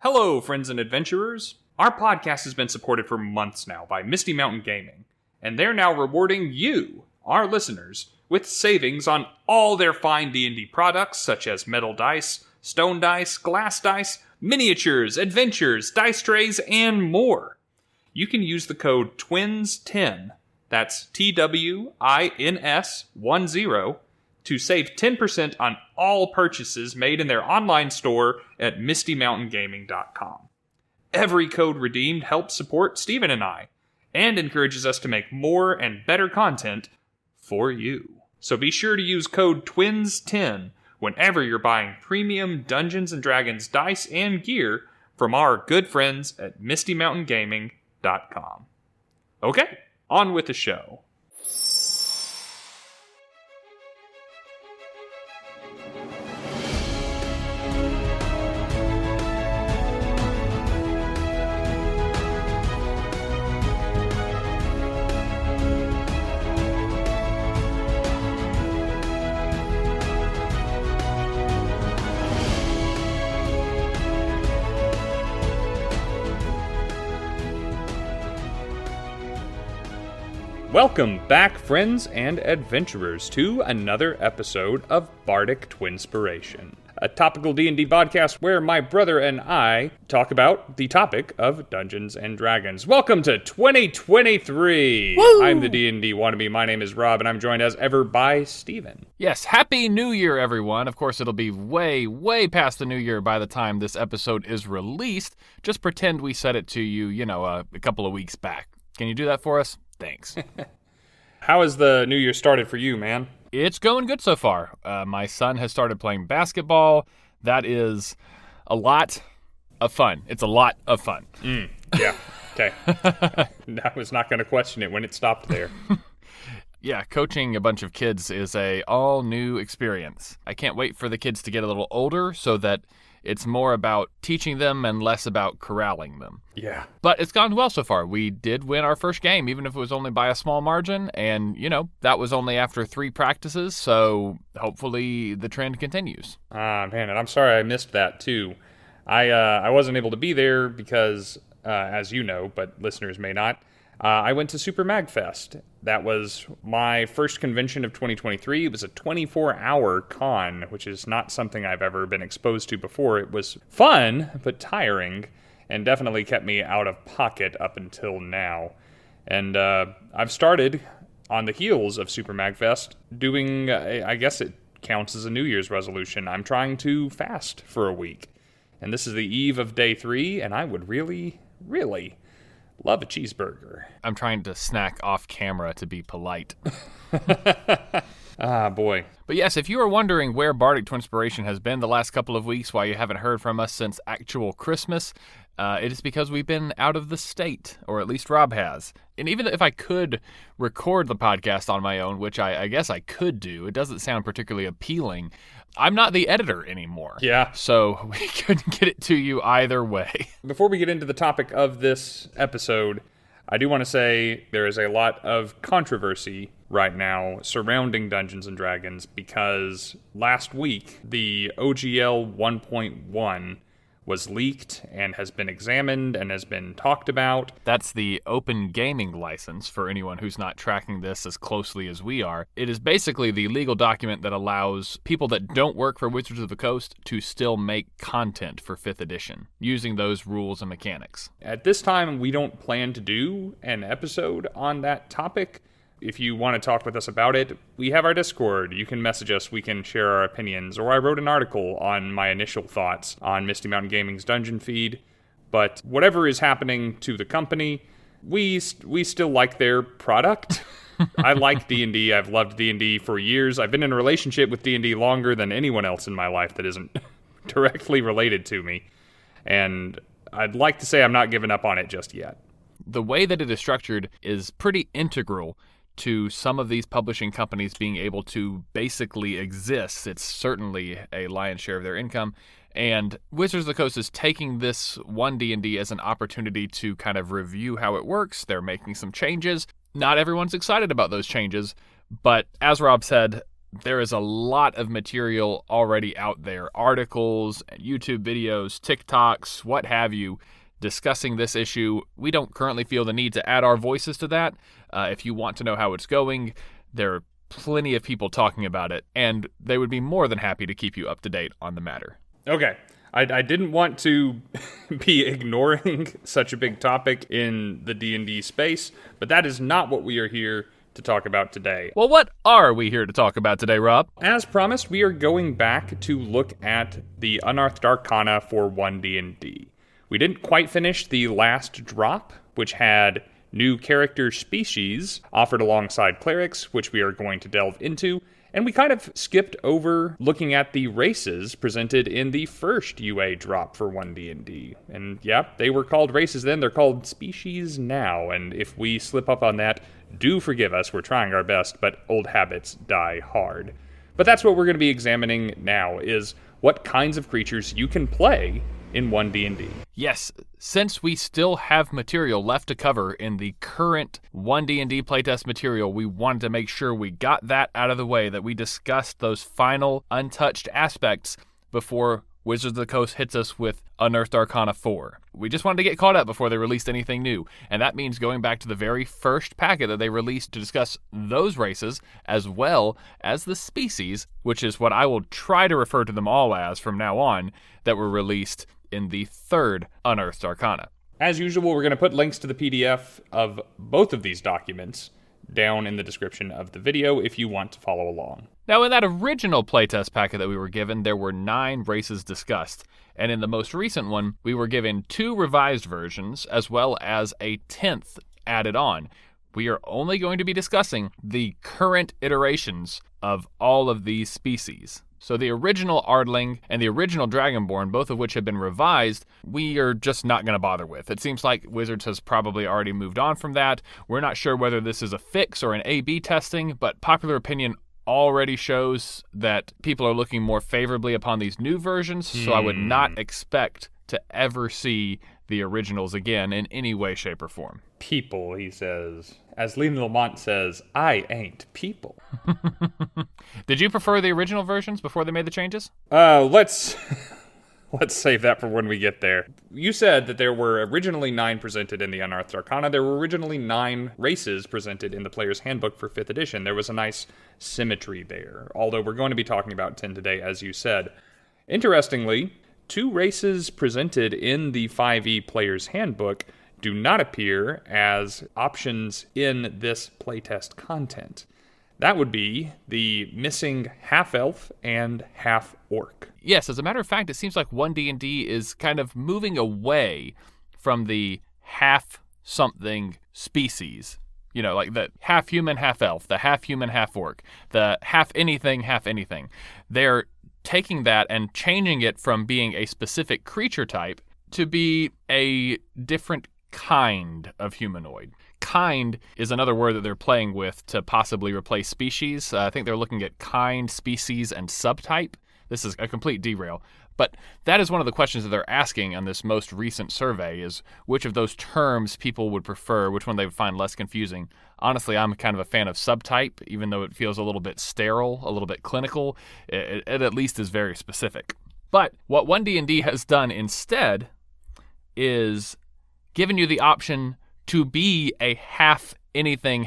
Hello, friends and adventurers. Our podcast has been supported for months now by Misty Mountain Gaming, and they're now rewarding you, our listeners, with savings on all their fine D&D products such as metal dice, stone dice, glass dice, miniatures, adventures, dice trays, and more. You can use the code TWINS10, that's TWINS10, to save 10% on all purchases made in their online store at mistymountaingaming.com. Every code redeemed helps support Steven and I, and encourages us to make more and better content for you. So be sure to use code TWINS10 whenever you're buying premium Dungeons & Dragons dice and gear from our good friends at mistymountaingaming.com. Okay, on with the show. Welcome back, friends and adventurers, to another episode of Bardic Twinspiration, a topical D&D podcast where my brother and I talk about the topic of Dungeons and Dragons. Welcome to 2023! Woo! I'm the D&D wannabe. My name is Rob, and I'm joined as ever by Steven. Yes, Happy New Year, everyone. Of course, it'll be way past the New Year by the time this episode is released. Just pretend we said it to you, a couple of weeks back. Can you do that for us? Thanks. How has the new year started for you, man? It's going good so far. My son has started playing basketball. That is a lot of fun. It's a lot of fun. Yeah, okay. I was not going to question it when it stopped there. Yeah, coaching a bunch of kids is a all-new experience. I can't wait for the kids to get a little older so that it's more about teaching them and less about corralling them. Yeah. But it's gone well so far. We did win our first game, even if it was only by a small margin. And, that was only after 3 practices. So hopefully the trend continues. Man, and I'm sorry I missed that too. I wasn't able to be there because, as you know, but listeners may not, I went to Super Magfest. That was my first convention of 2023. It was a 24-hour con, which is not something I've ever been exposed to before. It was fun, but tiring, and definitely kept me out of pocket up until now. And I've started, on the heels of Super Magfest, doing, I guess it counts as a New Year's resolution. I'm trying to fast for a week. And this is the eve of day 3, and I would really love a cheeseburger. I'm trying to snack off camera to be polite. Ah, boy. But yes, if you are wondering where Bardic Twinspiration has been the last couple of weeks, why you haven't heard from us since actual Christmas, it is because we've been out of the state, or at least Rob has. And even if I could record the podcast on my own, which I guess I could do, it doesn't sound particularly appealing. I'm not the editor anymore. Yeah. So we couldn't get it to you either way. Before we get into the topic of this episode, I do want to say there is a lot of controversy right now surrounding Dungeons & Dragons because last week the OGL 1.1 was leaked and has been examined and has been talked about. That's the open gaming license for anyone who's not tracking this as closely as we are. It is basically the legal document that allows people that don't work for Wizards of the Coast to still make content for 5th edition using those rules and mechanics. At this time, we don't plan to do an episode on that topic. If you want to talk with us about it, we have our Discord. You can message us. We can share our opinions. Or I wrote an article on my initial thoughts on Misty Mountain Gaming's Dungeon Feed. But whatever is happening to the company, we still like their product. I like D&D. I've loved D&D for years. I've been in a relationship with D&D longer than anyone else in my life that isn't directly related to me. And I'd like to say I'm not giving up on it just yet. The way that it is structured is pretty integral to some of these publishing companies being able to basically exist. It's certainly a lion's share of their income. And Wizards of the Coast is taking this One D&D as an opportunity to kind of review how it works. They're making some changes. Not everyone's excited about those changes, but as Rob said, There is a lot of material already out there, articles, YouTube videos, TikToks, what have you, discussing this issue. We don't currently feel the need to add our voices to that. If you want to know how it's going, there are plenty of people talking about it, and they would be more than happy to keep you up to date on the matter. Okay. I didn't want to be ignoring such a big topic in the D&D space, but that is not what we are here to talk about today. Well, what are we here to talk about today, Rob? As promised, we are going back to look at the Unearthed Arcana for One D&D. We didn't quite finish the last drop, which had new character species offered alongside clerics, which we are going to delve into. And we kind of skipped over looking at the races presented in the first UA drop for One D&D. And yeah, they were called races then, they're called species now. And if we slip up on that, do forgive us, we're trying our best, but old habits die hard. But that's what we're going to be examining now, is what kinds of creatures you can play in One D&D. Yes, since we still have material left to cover in the current One D&D playtest material, we wanted to make sure we got that out of the way, that we discussed those final untouched aspects before Wizards of the Coast hits us with Unearthed Arcana 4. We just wanted to get caught up before they released anything new, and that means going back to the very first packet that they released to discuss those races, as well as the species, which is what I will try to refer to them all as from now on, that were released in the third Unearthed Arcana. As usual, we're going to put links to the PDF of both of these documents down in the description of the video if you want to follow along. Now, in that original playtest packet that we were given, there were 9 races discussed, and in the most recent one, we were given 2 revised versions, as well as a 10th added on. We are only going to be discussing the current iterations of all of these species. So the original Ardling and the original Dragonborn, both of which have been revised, we are just not going to bother with. It seems like Wizards has probably already moved on from that. We're not sure whether this is a fix or an A/B testing, but popular opinion already shows that people are looking more favorably upon these new versions, so I would not expect to ever see the originals again in any way, shape, or form. People, he says. As Lena Lamont says, I ain't people. Did you prefer the original versions before they made the changes? Let's save that for when we get there. You said that there were originally 9 presented in the Unearthed Arcana. There were originally 9 races presented in the Player's Handbook for 5th edition. There was a nice symmetry there, although we're going to be talking about 10 today, as you said. Interestingly, 2 races presented in the 5e Player's Handbook do not appear as options in this playtest content. That would be the missing half-elf and half-orc. Yes, as a matter of fact, it seems like One D&D is kind of moving away from the half-something species. You know, like the half-human, half-elf, the half-human, half-orc, the half-anything, half-anything. They're taking that and changing it from being a specific creature type to be a different kind of humanoid. Kind is another word that they're playing with to possibly replace species. I think they're looking at kind, species, and subtype. This is a complete derail. But that is one of the questions that they're asking on this most recent survey, is which of those terms people would prefer, which one they would find less confusing. Honestly, I'm kind of a fan of subtype, even though it feels a little bit sterile, a little bit clinical. It at least is very specific. But what One D&D has done instead is given you the option to be a half anything,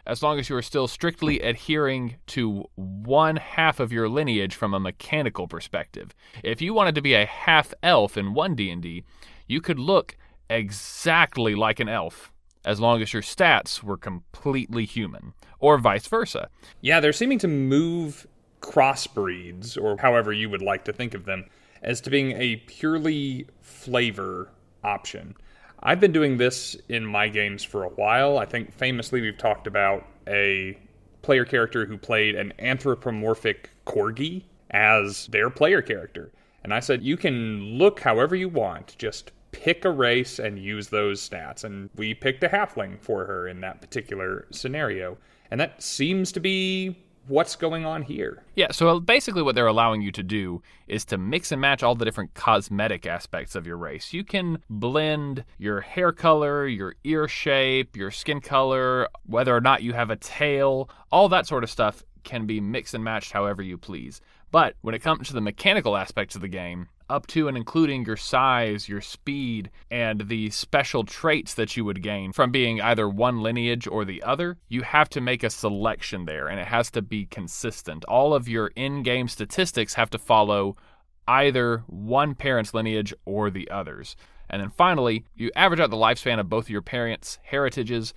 as long as you are still strictly adhering to one half of your lineage from a mechanical perspective. If you wanted to be a half elf in One D&D, you could look exactly like an elf, as long as your stats were completely human, or vice versa. Yeah, they're seeming to move crossbreeds, or however you would like to think of them, as to being a purely flavor option. I've been doing this in my games for a while. I think famously we've talked about a player character who played an anthropomorphic corgi as their player character. And I said, you can look however you want, just pick a race and use those stats. And we picked a halfling for her in that particular scenario. And that seems to be what's going on here. Yeah, so basically what they're allowing you to do is to mix and match all the different cosmetic aspects of your race. You can blend your hair color, your ear shape, your skin color, whether or not you have a tail, all that sort of stuff can be mixed and matched however you please. But when it comes to the mechanical aspects of the game, up to and including your size, your speed, and the special traits that you would gain from being either one lineage or the other, you have to make a selection there, and it has to be consistent. All of your in-game statistics have to follow either one parent's lineage or the other's. And then finally, you average out the lifespan of both of your parents' heritages,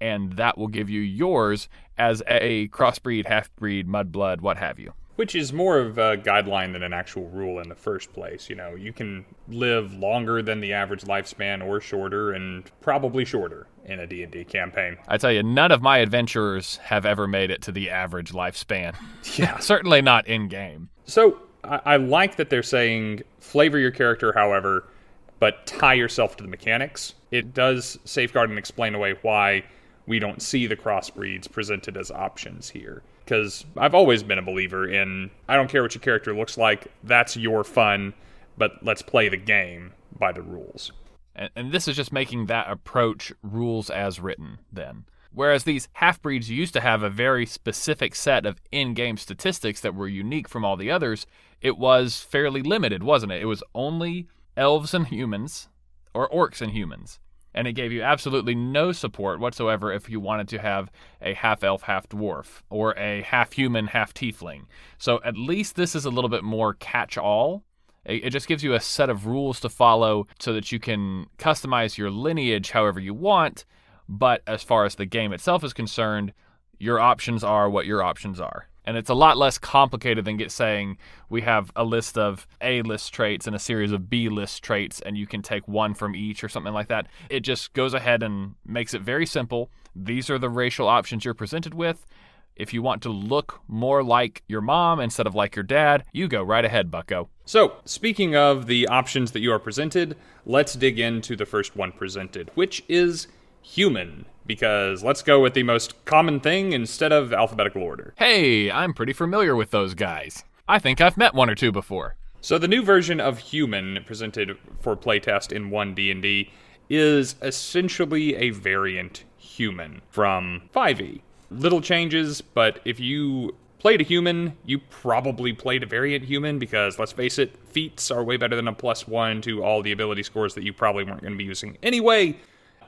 and that will give you yours as a crossbreed, half-breed, mudblood, what have you. Which is more of a guideline than an actual rule in the first place. You know, you can live longer than the average lifespan or shorter, and probably shorter in a D&D campaign. I tell you, none of my adventurers have ever made it to the average lifespan. Yeah. Certainly not in-game. So, I like that they're saying flavor your character, however, but tie yourself to the mechanics. It does safeguard and explain away why we don't see the crossbreeds presented as options here. Because I've always been a believer in, I don't care what your character looks like, that's your fun, but let's play the game by the rules. And this is just making that approach rules as written, then. Whereas these half-breeds used to have a very specific set of in-game statistics that were unique from all the others, it was fairly limited, wasn't it? It was only elves and humans, or orcs and humans. And it gave you absolutely no support whatsoever if you wanted to have a half-elf, half-dwarf, or a half-human, half-tiefling. So at least this is a little bit more catch-all. It just gives you a set of rules to follow so that you can customize your lineage however you want, but as far as the game itself is concerned, your options are what your options are. And it's a lot less complicated than saying we have a list of A-list traits and a series of B-list traits, and you can take one from each or something like that. It just goes ahead and makes it very simple. These are the racial options you're presented with. If you want to look more like your mom instead of like your dad, you go right ahead, bucko. So, speaking of the options that you are presented, let's dig into the first one presented, which is human. Because let's go with the most common thing instead of alphabetical order. Hey, I'm pretty familiar with those guys. I think I've met one or two before. So the new version of human presented for playtest in One D&D is essentially a variant human from 5e. Little changes, but if you played a human, you probably played a variant human because, let's face it, feats are way better than a +1 to all the ability scores that you probably weren't going to be using anyway.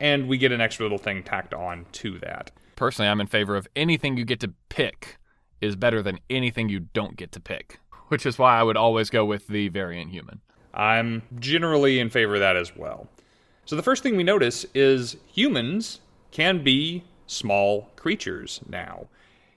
And we get an extra little thing tacked on to that. Personally, I'm in favor of anything you get to pick is better than anything you don't get to pick, which is why I would always go with the variant human. I'm generally in favor of that as well. So the first thing we notice is humans can be small creatures now.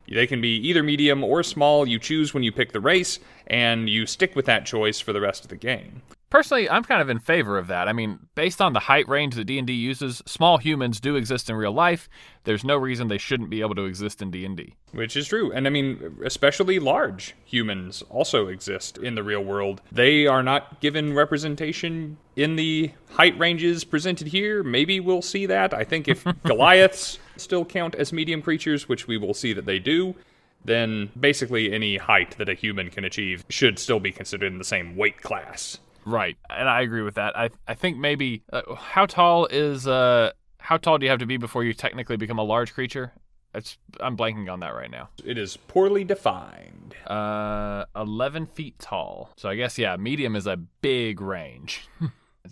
They can be either medium or small. You choose when you pick the race, and you stick with that choice for the rest of the game. Personally, I'm kind of in favor of that. I mean, based on the height range that D&D uses, small humans do exist in real life. There's no reason they shouldn't be able to exist in D&D. Which is true. And I mean, especially large humans also exist in the real world. They are not given representation in the height ranges presented here. Maybe we'll see that. I think if Goliaths still count as medium creatures, which we will see that they do, then basically any height that a human can achieve should still be considered in the same weight class. Right, and I agree with that. I think maybe how tall do you have to be before you technically become a large creature? I'm blanking on that right now. It is poorly defined. 11 feet tall. So I guess medium is a big range.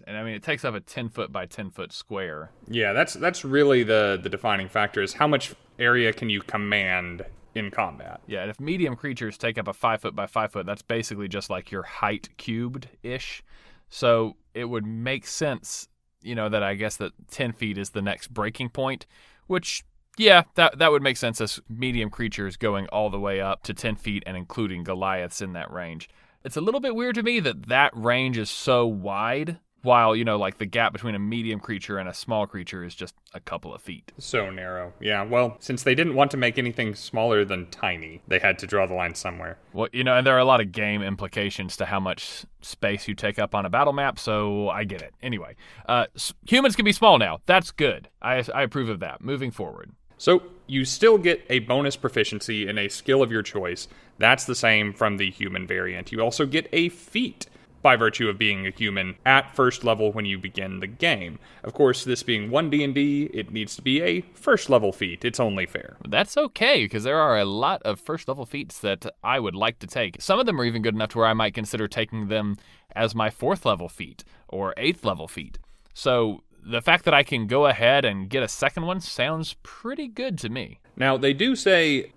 And I mean, it takes up a 10-foot by 10-foot square. Yeah, that's really the defining factor is how much area can you command in combat. Yeah, and if medium creatures take up a 5-foot by 5-foot, that's basically just like your height cubed-ish. So it would make sense, that I guess that 10 feet is the next breaking point, which, yeah, that would make sense as medium creatures going all the way up to 10 feet and including Goliaths in that range. It's a little bit weird to me that range is so wide, while, like the gap between a medium creature and a small creature is just a couple of feet. So narrow. Yeah, well, since they didn't want to make anything smaller than tiny, they had to draw the line somewhere. Well, and there are a lot of game implications to how much space you take up on a battle map, so I get it. Anyway, humans can be small now. That's good. I approve of that. Moving forward. So you still get a bonus proficiency in a skill of your choice. That's the same from the human variant. You also get a feat. by virtue of being a human at first level when you begin the game. Of course, this being One D&D, it needs to be a first level feat. It's only fair. That's okay, because there are a lot of first level feats that I would like to take. Some of them are even good enough to where I might consider taking them as my 4th level feat or 8th level feat. So the fact that I can go ahead and get a second one sounds pretty good to me. Now, they do say,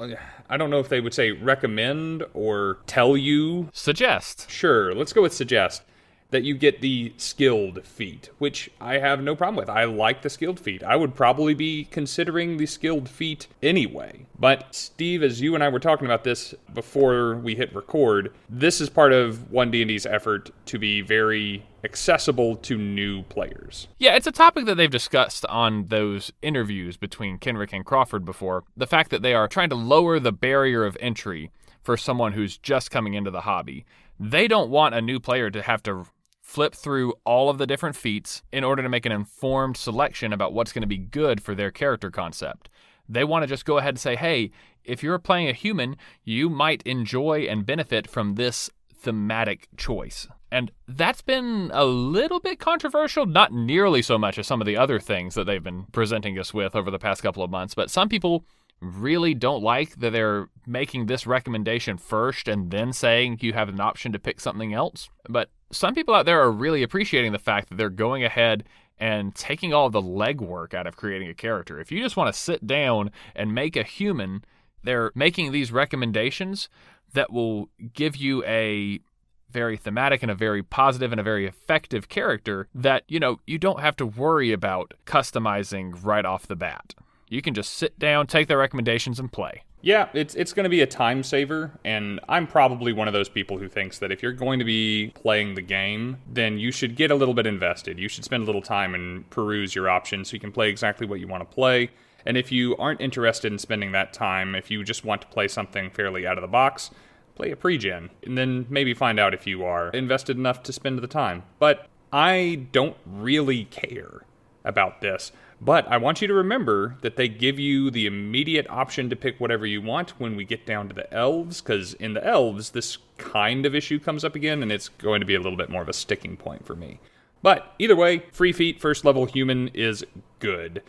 I don't know if they would say recommend or tell you. Suggest. Sure, let's go with suggest. That you get the skilled feat, which I have no problem with. I like the skilled feat. I would probably be considering the skilled feat anyway. But Steve, as you and I were talking about this before we hit record, this is part of 1D&D's effort to be very accessible to new players. Yeah, it's a topic that they've discussed on those interviews between Kenrick and Crawford before. The fact that they are trying to lower the barrier of entry for someone who's just coming into the hobby. They don't want a new player to have to flip through all of the different feats in order to make an informed selection about what's going to be good for their character concept. They want to just go ahead and say, hey, if you're playing a human, you might enjoy and benefit from this thematic choice. And that's been a little bit controversial, not nearly so much as some of the other things that they've been presenting us with over the past couple of months, but some people really don't like that they're making this recommendation first and then saying you have an option to pick something else. But some people out there are really appreciating the fact that they're going ahead and taking all the legwork out of creating a character. If you just want to sit down and make a human, they're making these recommendations that will give you a very thematic and a very positive and a very effective character that, you don't have to worry about customizing right off the bat. You can just sit down, take their recommendations, and play. Yeah, it's going to be a time saver, and I'm probably one of those people who thinks that if you're going to be playing the game, then you should get a little bit invested. You should spend a little time and peruse your options so you can play exactly what you want to play. And if you aren't interested in spending that time, if you just want to play something fairly out of the box, play a pre-gen, and then maybe find out if you are invested enough to spend the time. But I don't really care about this. But I want you to remember that they give you the immediate option to pick whatever you want when we get down to the Elves, because in the Elves, this kind of issue comes up again, and it's going to be a little bit more of a sticking point for me. But either way, free feat, first level human is good.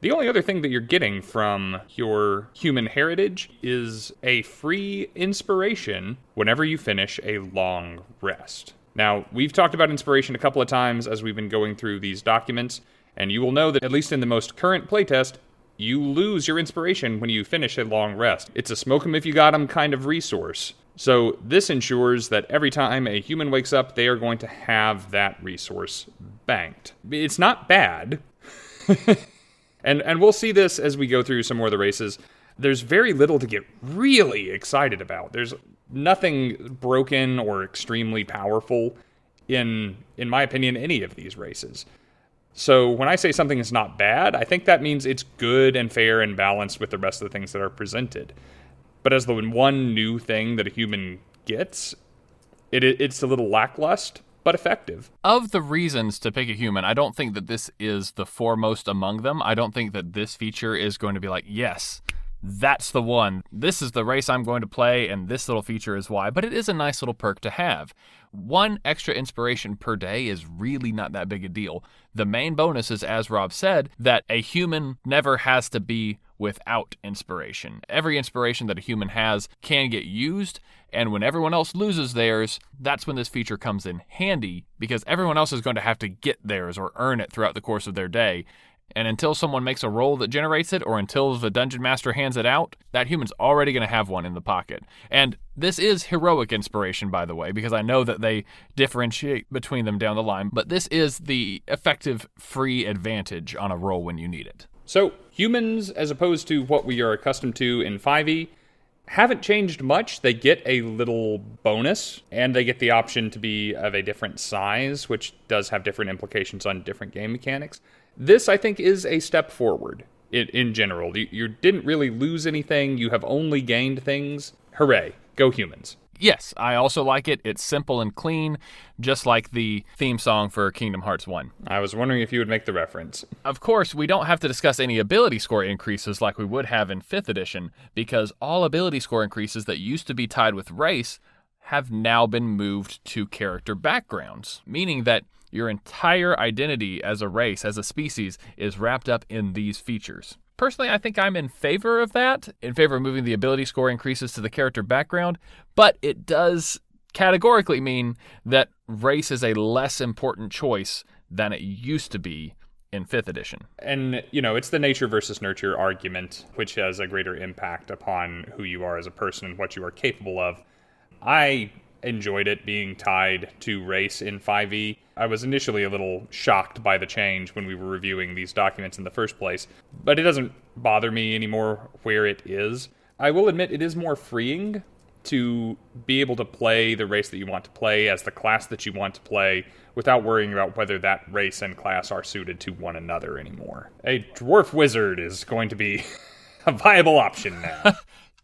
The only other thing that you're getting from your human heritage is a free inspiration whenever you finish a long rest. Now, we've talked about inspiration a couple of times as we've been going through these documents, and you will know that, at least in the most current playtest, you lose your inspiration when you finish a long rest. It's a smoke 'em if you got 'em kind of resource. So this ensures that every time a human wakes up, they are going to have that resource banked. It's not bad. And we'll see this as we go through some more of the races. There's very little to get really excited about. There's nothing broken or extremely powerful in my opinion, any of these races. So when I say something is not bad, I think that means it's good and fair and balanced with the rest of the things that are presented. But as the one new thing that a human gets, it's a little lackluster, but effective. Of the reasons to pick a human, I don't think that this is the foremost among them. I don't think that this feature is going to be like, yes, that's the one. This is the race I'm going to play, and this little feature is why. But it is a nice little perk to have. One extra inspiration per day is really not that big a deal. The main bonus is, as Rob said, that a human never has to be without inspiration. Every inspiration that a human has can get used, and when everyone else loses theirs, that's when this feature comes in handy, because everyone else is going to have to get theirs or earn it throughout the course of their day. And until someone makes a roll that generates it, or until the dungeon master hands it out, that human's already going to have one in the pocket. And this is heroic inspiration, by the way, because I know that they differentiate between them down the line, but this is the effective free advantage on a roll when you need it. So, humans, as opposed to what we are accustomed to in 5e, haven't changed much. They get a little bonus, and they get the option to be of a different size, which does have different implications on different game mechanics. This, I think, is a step forward in general. You didn't really lose anything. You have only gained things. Hooray. Go humans. Yes, I also like it. It's simple and clean, just like the theme song for Kingdom Hearts 1. I was wondering if you would make the reference. Of course, we don't have to discuss any ability score increases like we would have in 5th edition, because all ability score increases that used to be tied with race have now been moved to character backgrounds, meaning that your entire identity as a race, as a species, is wrapped up in these features. Personally, I think I'm in favor of that, in favor of moving the ability score increases to the character background, but it does categorically mean that race is a less important choice than it used to be in 5th edition. And, it's the nature versus nurture argument, which has a greater impact upon who you are as a person and what you are capable of. I enjoyed it being tied to race in 5e. I was initially a little shocked by the change when we were reviewing these documents in the first place, but it doesn't bother me anymore where it is. I will admit it is more freeing to be able to play the race that you want to play as the class that you want to play without worrying about whether that race and class are suited to one another anymore. A dwarf wizard is going to be a viable option now.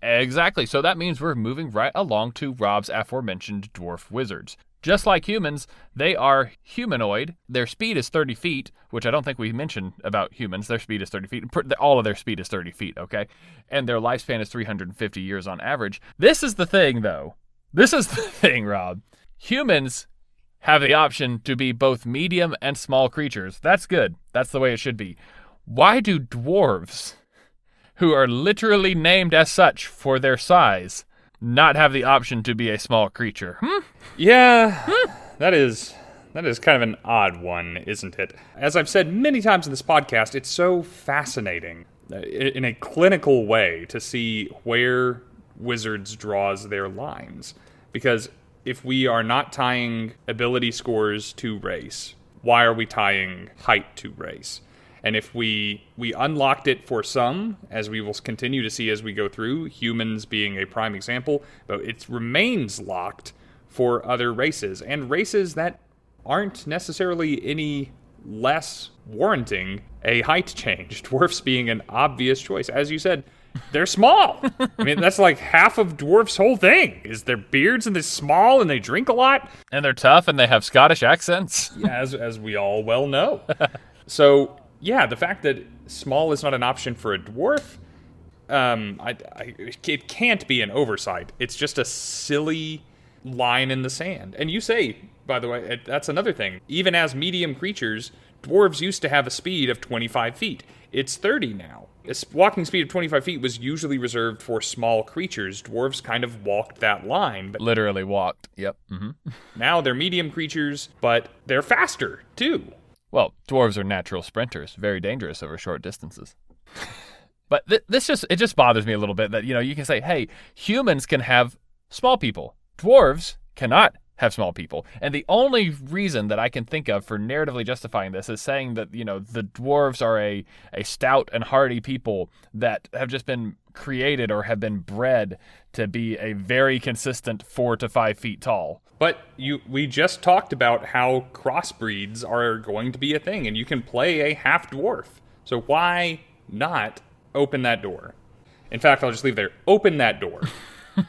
Exactly. So that means we're moving right along to Rob's aforementioned dwarf wizards. Just like humans, they are humanoid. Their speed is 30 feet, which I don't think we mentioned about humans. Their speed is 30 feet. All of their speed is 30 feet, okay? And their lifespan is 350 years on average. This is the thing, though. This is the thing, Rob. Humans have the option to be both medium and small creatures. That's good. That's the way it should be. Why do dwarves, who are literally named as such for their size, not have the option to be a small creature? Yeah, that is kind of an odd one, isn't it? As I've said many times in this podcast, it's so fascinating in a clinical way to see where Wizards draws their lines. Because if we are not tying ability scores to race, why are we tying height to race? And if we unlocked it for some, as we will continue to see as we go through, humans being a prime example, but it remains locked for other races, and races that aren't necessarily any less warranting a height change. Dwarfs being an obvious choice. As you said, they're small. I mean, that's like half of dwarfs' whole thing, is their beards, and they're small, and they drink a lot. And they're tough, and they have Scottish accents. Yeah, as we all well know. So, yeah, the fact that small is not an option for a dwarf, it can't be an oversight. It's just a silly line in the sand. And you say, by the way, that's another thing. Even as medium creatures, dwarves used to have a speed of 25 feet. It's 30 now. A walking speed of 25 feet was usually reserved for small creatures. Dwarves kind of walked that line. But literally walked. Yep. Mm-hmm. Now they're medium creatures, but they're faster, too. Well, dwarves are natural sprinters, very dangerous over short distances. But it just bothers me a little bit that, you can say, hey, humans can have small people. Dwarves cannot have small people. And the only reason that I can think of for narratively justifying this is saying that, the dwarves are a stout and hardy people that have just been created or have been bred to be a very consistent 4 to 5 feet tall. But we just talked about how crossbreeds are going to be a thing, and you can play a half-dwarf. So why not open that door? In fact, I'll just leave there. Open that door.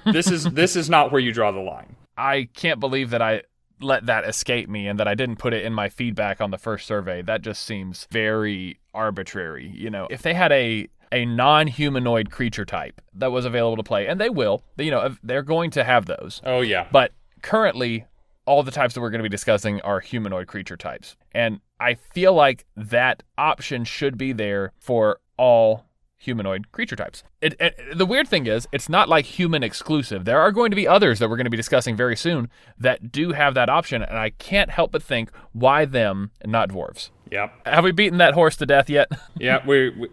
This is not where you draw the line. I can't believe that I let that escape me and that I didn't put it in my feedback on the first survey. That just seems very arbitrary. If they had a non-humanoid creature type that was available to play, and they will, they're going to have those. Oh, yeah. But currently, all the types that we're going to be discussing are humanoid creature types. And I feel like that option should be there for all humanoid creature types. The weird thing is, it's not like human exclusive. There are going to be others that we're going to be discussing very soon that do have that option, and I can't help but think, why them and not dwarves? Yep. Have we beaten that horse to death yet? Yeah,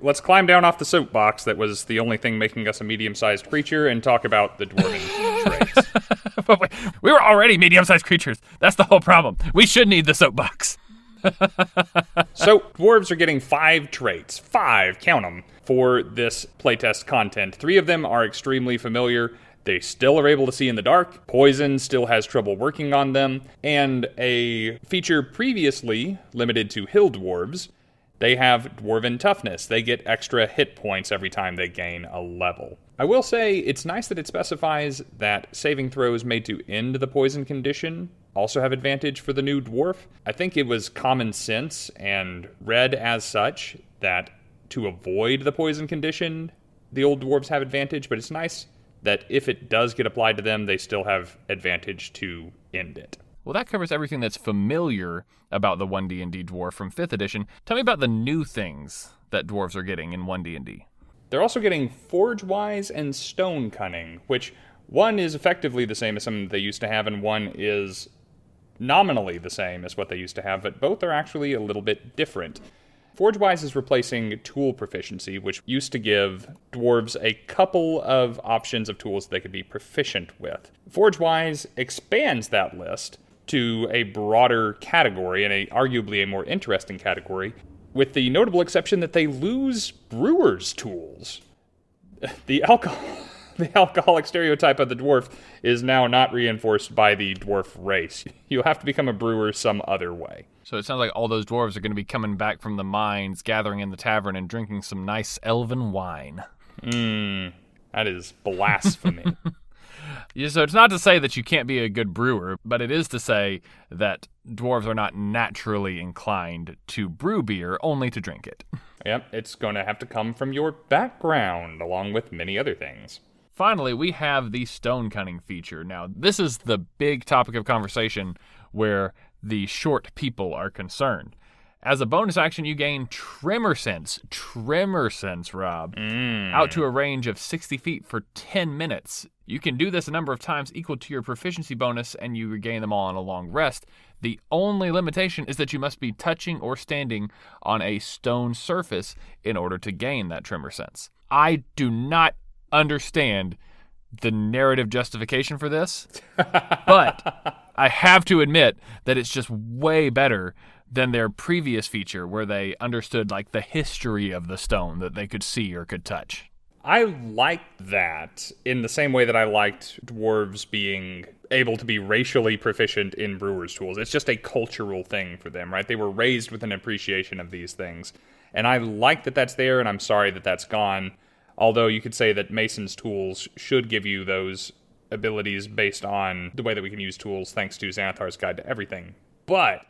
let's climb down off the soapbox that was the only thing making us a medium-sized creature and talk about the dwarven traits. We were already medium-sized creatures. That's the whole problem. We should need the soapbox. So, dwarves are getting 5 traits. 5, count them, for this playtest content. 3 of them are extremely familiar. They still are able to see in the dark. Poison still has trouble working on them. And a feature previously limited to hill dwarves, they have dwarven toughness. They get extra hit points every time they gain a level. I will say, it's nice that it specifies that saving throws made to end the poison condition also have advantage for the new dwarf. I think it was common sense and read as such that to avoid the poison condition, the old dwarves have advantage, but it's nice that if it does get applied to them, they still have advantage to end it. Well, that covers everything that's familiar about the 1D&D Dwarf from 5th edition. Tell me about the new things that Dwarves are getting in 1D&D. They're also getting Forge Wise and Stone Cunning, which one is effectively the same as something they used to have, and one is nominally the same as what they used to have, but both are actually a little bit different. Forge Wise is replacing tool proficiency, which used to give dwarves a couple of options of tools they could be proficient with. Forge Wise expands that list to a broader category, and arguably a more interesting category, with the notable exception that they lose brewer's tools. The alcoholic stereotype of the dwarf is now not reinforced by the dwarf race. You'll have to become a brewer some other way. So it sounds like all those dwarves are going to be coming back from the mines, gathering in the tavern, and drinking some nice elven wine. That is blasphemy. Yeah, so it's not to say that you can't be a good brewer, but it is to say that dwarves are not naturally inclined to brew beer, only to drink it. Yep, it's going to have to come from your background, along with many other things. Finally, we have the stone cunning feature. Now, this is the big topic of conversation where the short people are concerned. As a bonus action, you gain Tremor Sense, Rob, out to a range of 60 feet for 10 minutes. You can do this a number of times equal to your proficiency bonus, and you regain them all on a long rest. The only limitation is that you must be touching or standing on a stone surface in order to gain that Tremor Sense. I do not understand the narrative justification for this, but I have to admit that it's just way better than their previous feature where they understood like the history of the stone that they could see or could touch. I liked that in the same way that I liked dwarves being able to be racially proficient in brewer's tools. It's just a cultural thing for them, right? They were raised with an appreciation of these things. And I like that that's there, and I'm sorry that that's gone. Although you could say that Mason's tools should give you those abilities based on the way that we can use tools thanks to Xanathar's Guide to Everything. But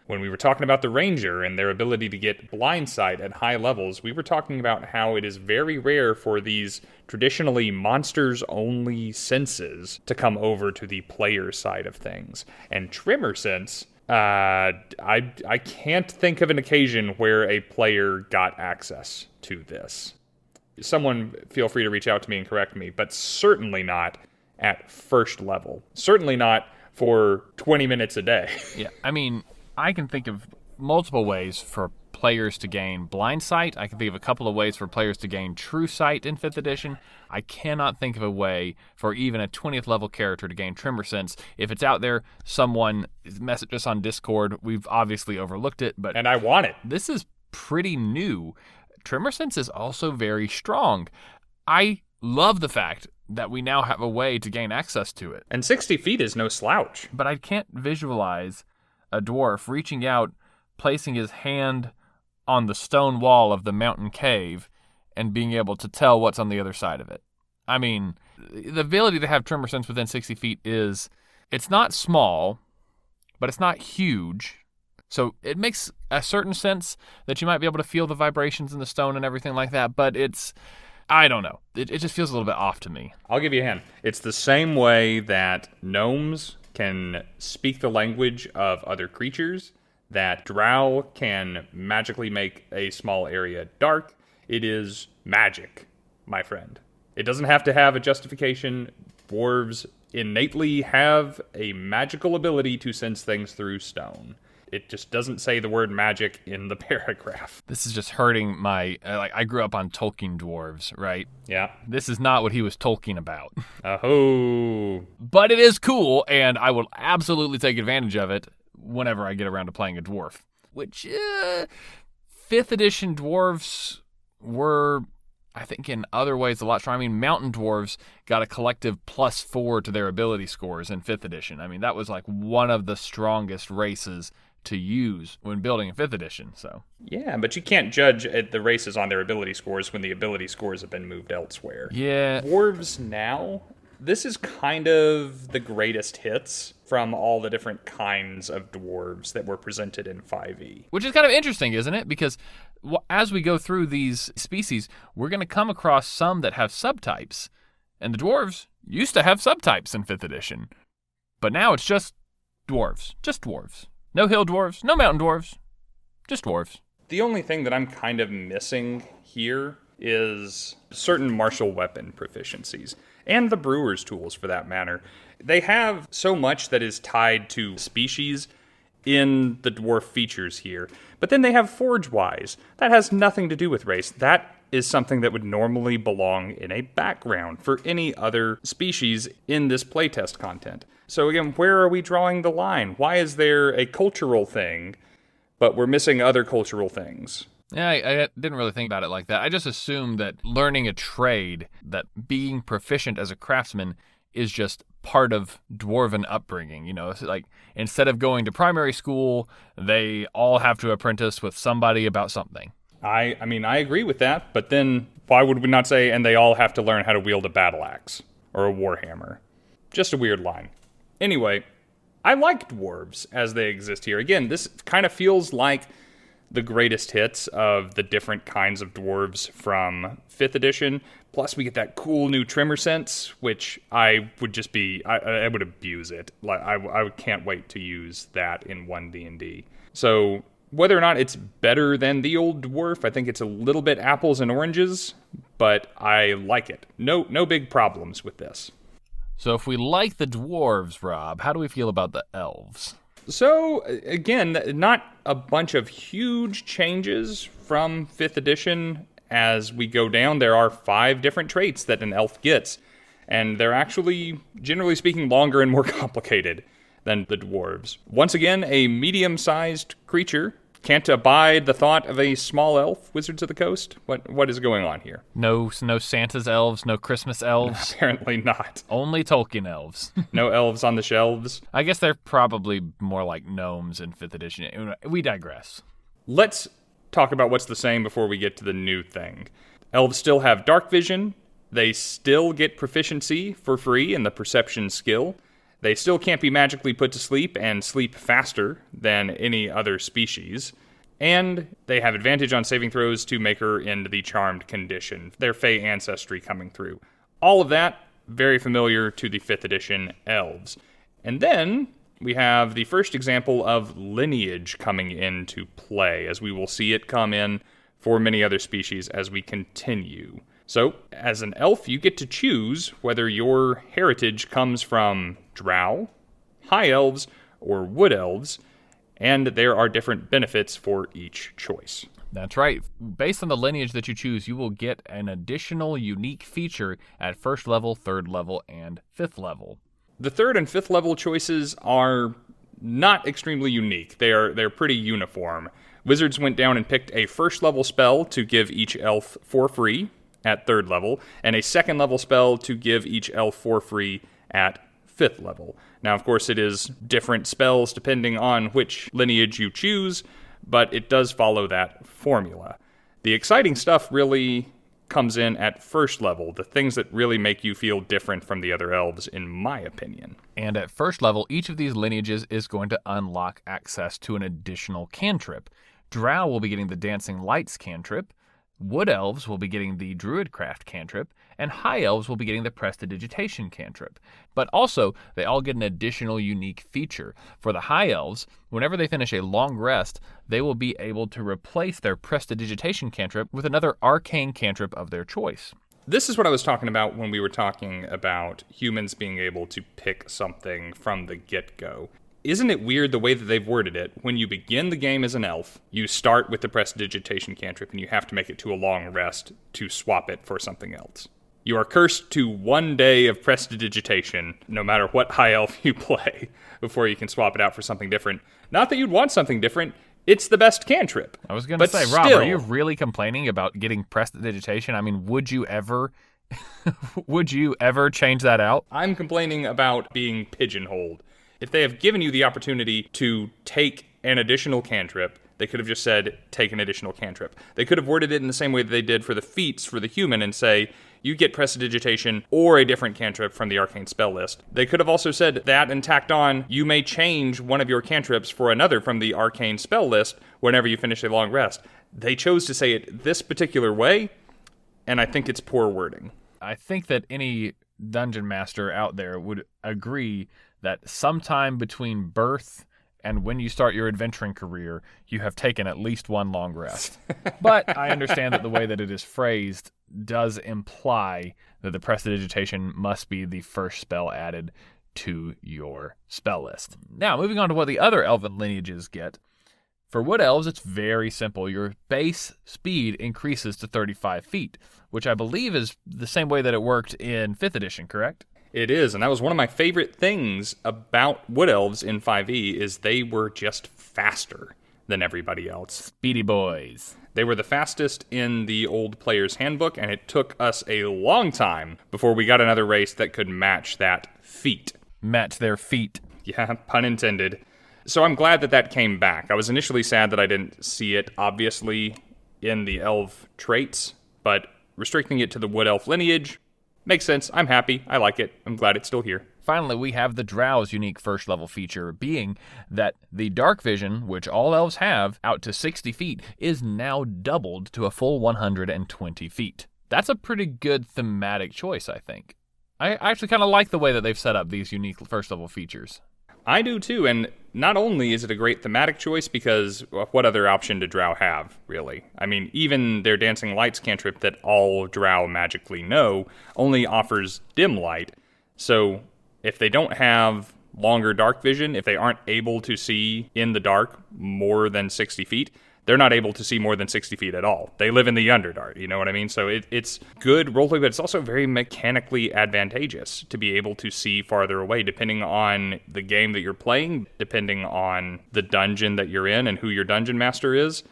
when we were talking about the Ranger and their ability to get blind sight at high levels, we were talking about how it is very rare for these traditionally monsters-only senses to come over to the player side of things. And Tremor Sense, I can't think of an occasion where a player got access to this. Someone feel free to reach out to me and correct me, but certainly not at first level. Certainly not for 20 minutes a day. Yeah, I mean, I can think of multiple ways for players to gain blind sight. I can think of a couple of ways for players to gain true sight in 5th edition. I cannot think of a way for even a 20th level character to gain Tremor Sense. If it's out there, someone message us on Discord. We've obviously overlooked it, but and I want it. This is pretty new. Tremor Sense is also very strong. I love the fact that we now have a way to gain access to it. And 60 feet is no slouch. But I can't visualize a dwarf reaching out, placing his hand on the stone wall of the mountain cave, and being able to tell what's on the other side of it. I mean, the ability to have Tremor Sense within 60 feet it's not small, but it's not huge. So it makes a certain sense that you might be able to feel the vibrations in the stone and everything like that, but I don't know. It just feels a little bit off to me. I'll give you a hint. It's the same way that gnomes can speak the language of other creatures, that drow can magically make a small area dark. It is magic, my friend. It doesn't have to have a justification. Dwarves innately have a magical ability to sense things through stone. It just doesn't say the word magic in the paragraph. This is just hurting my... I grew up on Tolkien dwarves, right? Yeah. This is not what he was Tolkien about. Oh. But it is cool, and I will absolutely take advantage of it whenever I get around to playing a dwarf. Which, 5th edition dwarves were, I think, in other ways a lot stronger. I mean, mountain dwarves got a collective +4 to their ability scores in 5th edition. I mean, that was like one of the strongest races to use when building in 5th edition. So yeah, but you can't judge the races on their ability scores when the ability scores have been moved elsewhere. Yeah. Dwarves now, this is kind of the greatest hits from all the different kinds of dwarves that were presented in 5e. Which is kind of interesting, isn't it? Because as we go through these species, we're going to come across some that have subtypes. And the dwarves used to have subtypes in 5th edition. But now it's just dwarves. Just dwarves. No hill dwarves, no mountain dwarves, just dwarves. The only thing that I'm kind of missing here is certain martial weapon proficiencies, and the brewer's tools for that matter. They have so much that is tied to species in the dwarf features here, but then they have forge-wise. That has nothing to do with race. That is something that would normally belong in a background for any other species in this playtest content. So again, where are we drawing the line? Why is there a cultural thing, but we're missing other cultural things? Yeah, I didn't really think about it like that. I just assumed that learning a trade, that being proficient as a craftsman is just part of dwarven upbringing. You know, it's like instead of going to primary school, they all have to apprentice with somebody about something. I mean, I agree with that, but then why would we not say, and they all have to learn how to wield a battle axe or a warhammer? Just a weird line. Anyway, I like dwarves as they exist here. Again, this kind of feels like the greatest hits of the different kinds of dwarves from 5th edition. Plus, we get that cool new trimmer sense, which I would just be, I would abuse it. Like I can't wait to use that in 1D&D. So whether or not it's better than the old dwarf, I think it's a little bit apples and oranges, but I like it. No big problems with this. So if we like the dwarves, Rob, how do we feel about the elves? So, again, not a bunch of huge changes from 5th edition. As we go down, there are 5 different traits that an elf gets, and they're actually, generally speaking, longer and more complicated than the dwarves. Once again, a medium-sized creature. Can't abide the thought of a small elf, Wizards of the Coast? What is going on here? No Santa's elves, no Christmas elves. Apparently not. Only Tolkien elves. No elves on the shelves. I guess they're probably more like gnomes in 5th edition. We digress. Let's talk about what's the same before we get to the new thing. Elves still have dark vision. They still get proficiency for free in the perception skill. They still can't be magically put to sleep and sleep faster than any other species. And they have advantage on saving throws to make her into the charmed condition, their Fey ancestry coming through. All of that, very familiar to the 5th edition elves. And then we have the first example of lineage coming into play, as we will see it come in for many other species as we continue. So, as an elf, you get to choose whether your heritage comes from drow, high elves, or wood elves, and there are different benefits for each choice. That's right. Based on the lineage that you choose, you will get an additional unique feature at 1st level, 3rd level, and 5th level. The 3rd and 5th level choices are not extremely unique. They're pretty uniform. Wizards went down and picked a 1st level spell to give each elf for free at 3rd level, and a 2nd level spell to give each elf for free at 5th level. Now, of course, it is different spells depending on which lineage you choose, but it does follow that formula. The exciting stuff really comes in at 1st level, the things that really make you feel different from the other elves, in my opinion. And at 1st level, each of these lineages is going to unlock access to an additional cantrip. Drow will be getting the Dancing Lights cantrip, Wood Elves will be getting the Druidcraft cantrip, and High Elves will be getting the Prestidigitation cantrip. But also, they all get an additional unique feature. For the High Elves, whenever they finish a long rest, they will be able to replace their Prestidigitation cantrip with another arcane cantrip of their choice. This is what I was talking about when we were talking about humans being able to pick something from the get-go. Isn't it weird the way that they've worded it? When you begin the game as an elf, you start with the Prestidigitation cantrip, and you have to make it to a long rest to swap it for something else. You are cursed to 1 day of Prestidigitation, no matter what high elf you play, before you can swap it out for something different. Not that you'd want something different, it's the best cantrip. I was going to say, Rob, are you really complaining about getting Prestidigitation? I mean, would you ever change that out? I'm complaining about being pigeonholed. If they have given you the opportunity to take an additional cantrip, they could have just said, take an additional cantrip. They could have worded it in the same way that they did for the feats for the human and say, you get Prestidigitation or a different cantrip from the arcane spell list. They could have also said that and tacked on, you may change one of your cantrips for another from the arcane spell list whenever you finish a long rest. They chose to say it this particular way, and I think it's poor wording. I think that any dungeon master out there would agree that sometime between birth and when you start your adventuring career, you have taken at least one long rest. But I understand that the way that it is phrased does imply that the prestidigitation must be the first spell added to your spell list. Now, moving on to what the other elven lineages get. For Wood Elves, it's very simple. Your base speed increases to 35 feet, which I believe is the same way that it worked in 5th edition, correct? It is, and that was one of my favorite things about Wood Elves in 5e is they were just faster than everybody else. Speedy boys. They were the fastest in the old player's handbook, and it took us a long time before we got another race that could match that feat. Match their feet. Yeah, pun intended. So I'm glad that that came back. I was initially sad that I didn't see it, obviously, in the elf traits, but restricting it to the Wood Elf lineage makes sense. I'm happy. I like it. I'm glad it's still here. Finally, we have the Drow's unique first level feature, being that the dark vision, which all elves have, out to 60 feet, is now doubled to a full 120 feet. That's a pretty good thematic choice, I think. I actually kind of like the way that they've set up these unique first level features. I do too, and not only is it a great thematic choice because what other option do Drow have, really? I mean, even their Dancing Lights cantrip that all Drow magically know only offers dim light. So if they don't have longer dark vision, if they aren't able to see in the dark more than 60 feet, they're not able to see more than 60 feet at all. They live in the Underdark, you know what I mean? So it's good roleplay, but it's also very mechanically advantageous to be able to see farther away, depending on the game that you're playing, depending on the dungeon that you're in and who your dungeon master is.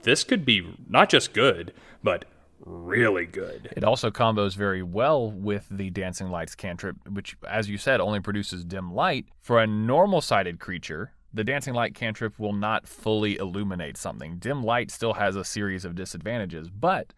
This could be not just good, but really good. It also combos very well with the Dancing Lights cantrip, which, as you said, only produces dim light. For a normal-sided creature, the Dancing Light cantrip will not fully illuminate something. Dim light still has a series of disadvantages, but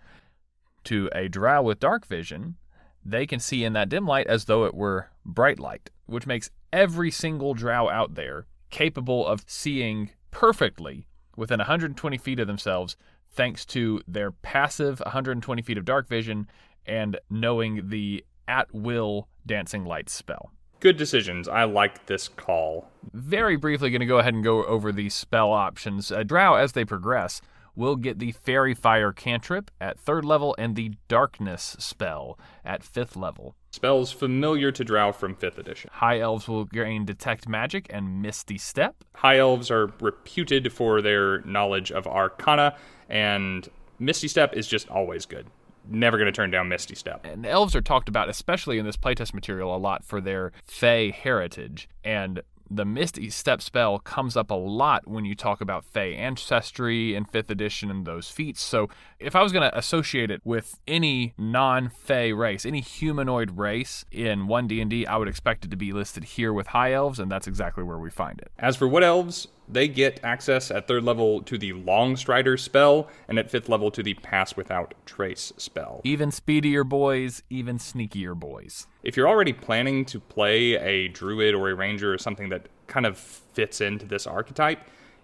to a Drow with dark vision, they can see in that dim light as though it were bright light, which makes every single Drow out there capable of seeing perfectly within 120 feet of themselves, thanks to their passive 120 feet of dark vision and knowing the at-will Dancing Light spell. Good decisions. I like this call. Very briefly, going to go ahead and go over the spell options. Drow, as they progress, will get the Fairy Fire cantrip at 3rd level and the Darkness spell at 5th level. Spells familiar to Drow from 5th edition. High Elves will gain Detect Magic and Misty Step. High Elves are reputed for their knowledge of Arcana, and Misty Step is just always good. Never going to turn down Misty Step. And elves are talked about, especially in this playtest material, a lot for their Fey heritage. And the Misty Step spell comes up a lot when you talk about Fey ancestry in 5th edition and those feats. So if I was going to associate it with any non-Fey race, any humanoid race in One D&D, I would expect it to be listed here with High Elves, and that's exactly where we find it. As for Wood Elves, they get access at 3rd level to the Long Strider spell, and at 5th level to the Pass Without Trace spell. Even speedier boys, even sneakier boys. If you're already planning to play a druid or a ranger or something that kind of fits into this archetype,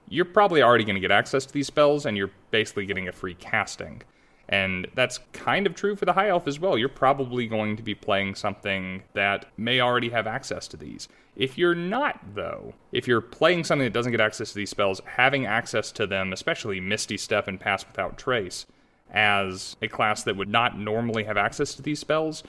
you're probably already going to get access to these spells, and you're basically getting a free casting. And that's kind of true for the High Elf as well. You're probably going to be playing something that may already have access to these. If you're not, though, if you're playing something that doesn't get access to these spells, having access to them, especially Misty Step and Pass Without Trace, as a class that would not normally have access to these spells,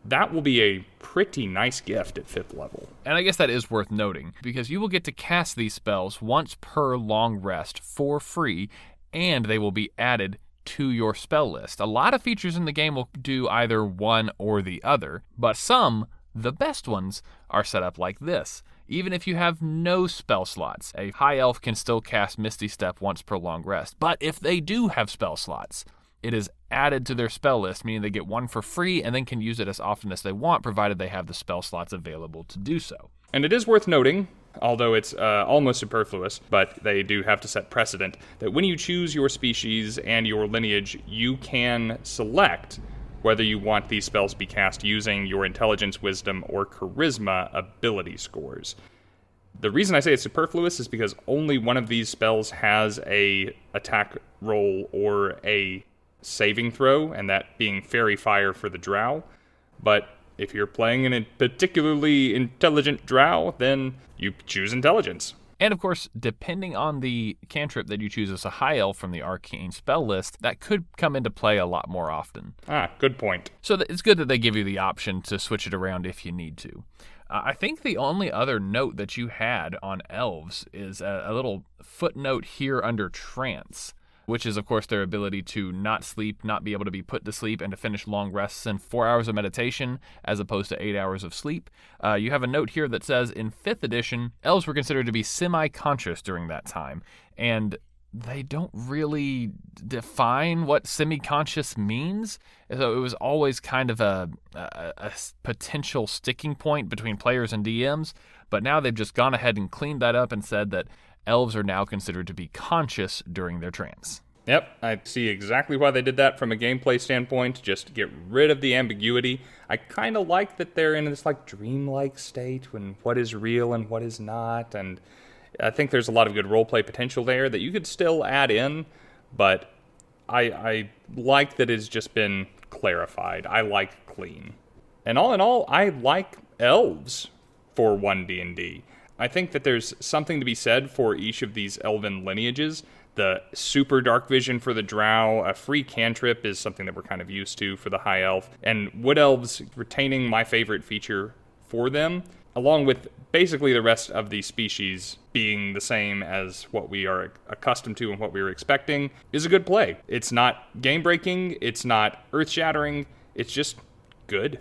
that will be a pretty nice gift at 5th level. And I guess that is worth noting, because you will get to cast these spells once per long rest for free, and they will be added to your spell list. A lot of features in the game will do either one or the other, but some, the best ones, are set up like this. Even if you have no spell slots, a High Elf can still cast Misty Step once per long rest. But if they do have spell slots, it is added to their spell list, meaning they get one for free and then can use it as often as they want, provided they have the spell slots available to do so. And it is worth noting, although it's almost superfluous, but they do have to set precedent, that when you choose your species and your lineage, you can select whether you want these spells to be cast using your intelligence, wisdom, or charisma ability scores. The reason I say it's superfluous is because only one of these spells has a attack roll or a saving throw, and that being Fairy Fire for the Drow. But if you're playing in a particularly intelligent drow, then you choose intelligence. And of course, depending on the cantrip that you choose as a high elf from the arcane spell list, that could come into play a lot more often. Good point. So it's good that they give you the option to switch it around if you need to. I think the only other note that you had on elves is a little footnote here under trance, which is, of course, their ability to not sleep, not be able to be put to sleep, and to finish long rests in 4 hours of meditation as opposed to 8 hours of sleep. You have a note here that says, in 5th edition, elves were considered to be semi-conscious during that time, and they don't really define what semi-conscious means. So it was always kind of a potential sticking point between players and DMs, but now they've just gone ahead and cleaned that up and said that elves are now considered to be conscious during their trance. Yep, I see exactly why they did that from a gameplay standpoint, just to get rid of the ambiguity. I kind of like that they're in this like dreamlike state when what is real and what is not, and I think there's a lot of good roleplay potential there that you could still add in, but I like that it's just been clarified. I like clean. And all in all, I like elves for One D&D. I think that there's something to be said for each of these elven lineages. The super dark vision for the drow, a free cantrip is something that we're kind of used to for the high elf, and wood elves retaining my favorite feature for them, along with basically the rest of the species being the same as what we are accustomed to and what we were expecting, is a good play. It's not game-breaking, it's not earth-shattering, it's just good.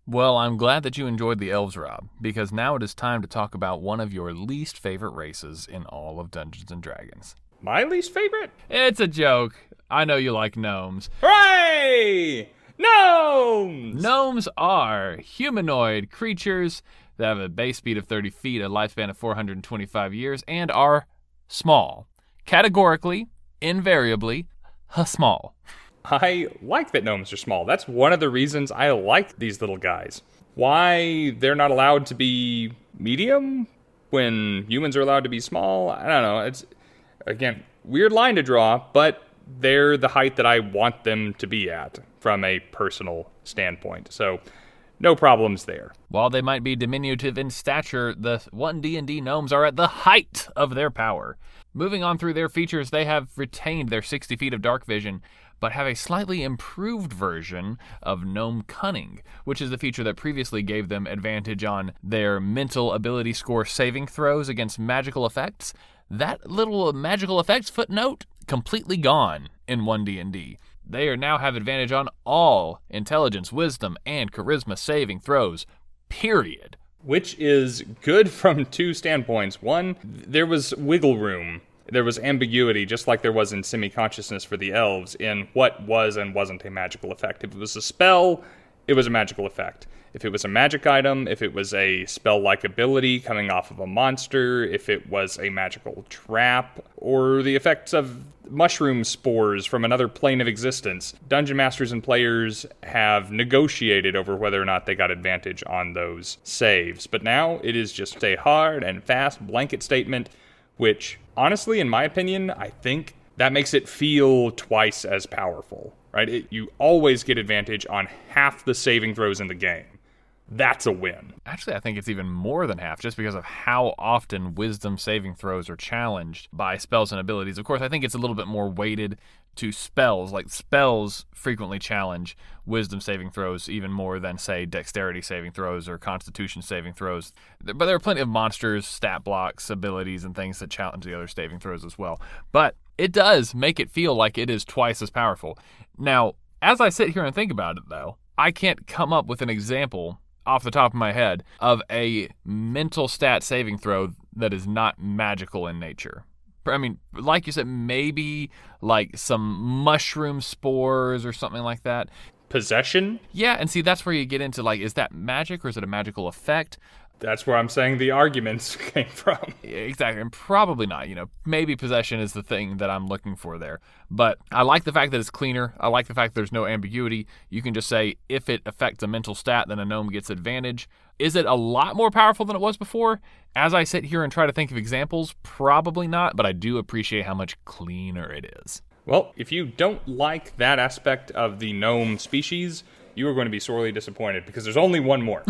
Well, I'm glad that you enjoyed the elves, Rob, because now it is time to talk about one of your least favorite races in all of Dungeons & Dragons. My least favorite? It's a joke. I know you like gnomes. Hooray! Gnomes! Gnomes are humanoid creatures that have a base speed of 30 feet, a lifespan of 425 years, and are small. Categorically, invariably, small. I like that gnomes are small. That's one of the reasons I like these little guys. Why they're not allowed to be medium when humans are allowed to be small, I don't know. It's, again, weird line to draw, but they're the height that I want them to be at from a personal standpoint. So, no problems there. While they might be diminutive in stature, the One D&D gnomes are at the height of their power. Moving on through their features, they have retained their 60 feet of dark vision, but have a slightly improved version of Gnome Cunning, which is the feature that previously gave them advantage on their mental ability score saving throws against magical effects. That little magical effects footnote, completely gone in One D&D. They now have advantage on all intelligence, wisdom, and charisma saving throws, period. Which is good from two standpoints. One, there was wiggle room. There was ambiguity, just like there was in semi-consciousness for the elves, in what was and wasn't a magical effect. If it was a spell, it was a magical effect. If it was a magic item, if it was a spell-like ability coming off of a monster, if it was a magical trap, or the effects of mushroom spores from another plane of existence, dungeon masters and players have negotiated over whether or not they got advantage on those saves. But now it is just a hard and fast blanket statement, which, honestly, in my opinion, I think that makes it feel twice as powerful, right? You always get advantage on half the saving throws in the game. That's a win. Actually, I think it's even more than half, just because of how often wisdom saving throws are challenged by spells and abilities. Of course, I think it's a little bit more weighted to spells. Like, spells frequently challenge wisdom saving throws even more than, say, dexterity saving throws or constitution saving throws. But there are plenty of monsters, stat blocks, abilities, and things that challenge the other saving throws as well. But it does make it feel like it is twice as powerful. Now, as I sit here and think about it, though, I can't come up with an example off the top of my head of a mental stat saving throw that is not magical in nature. I mean, like you said, maybe like some mushroom spores or something like that. Possession? Yeah, and see, that's where you get into, like, is that magic or is it a magical effect? That's where I'm saying the arguments came from. Exactly, and probably not. Maybe possession is the thing that I'm looking for there. But I like the fact that it's cleaner. I like the fact that there's no ambiguity. You can just say, if it affects a mental stat, then a gnome gets advantage. Is it a lot more powerful than it was before? As I sit here and try to think of examples, probably not, but I do appreciate how much cleaner it is. Well, if you don't like that aspect of the gnome species, you are going to be sorely disappointed because there's only one more.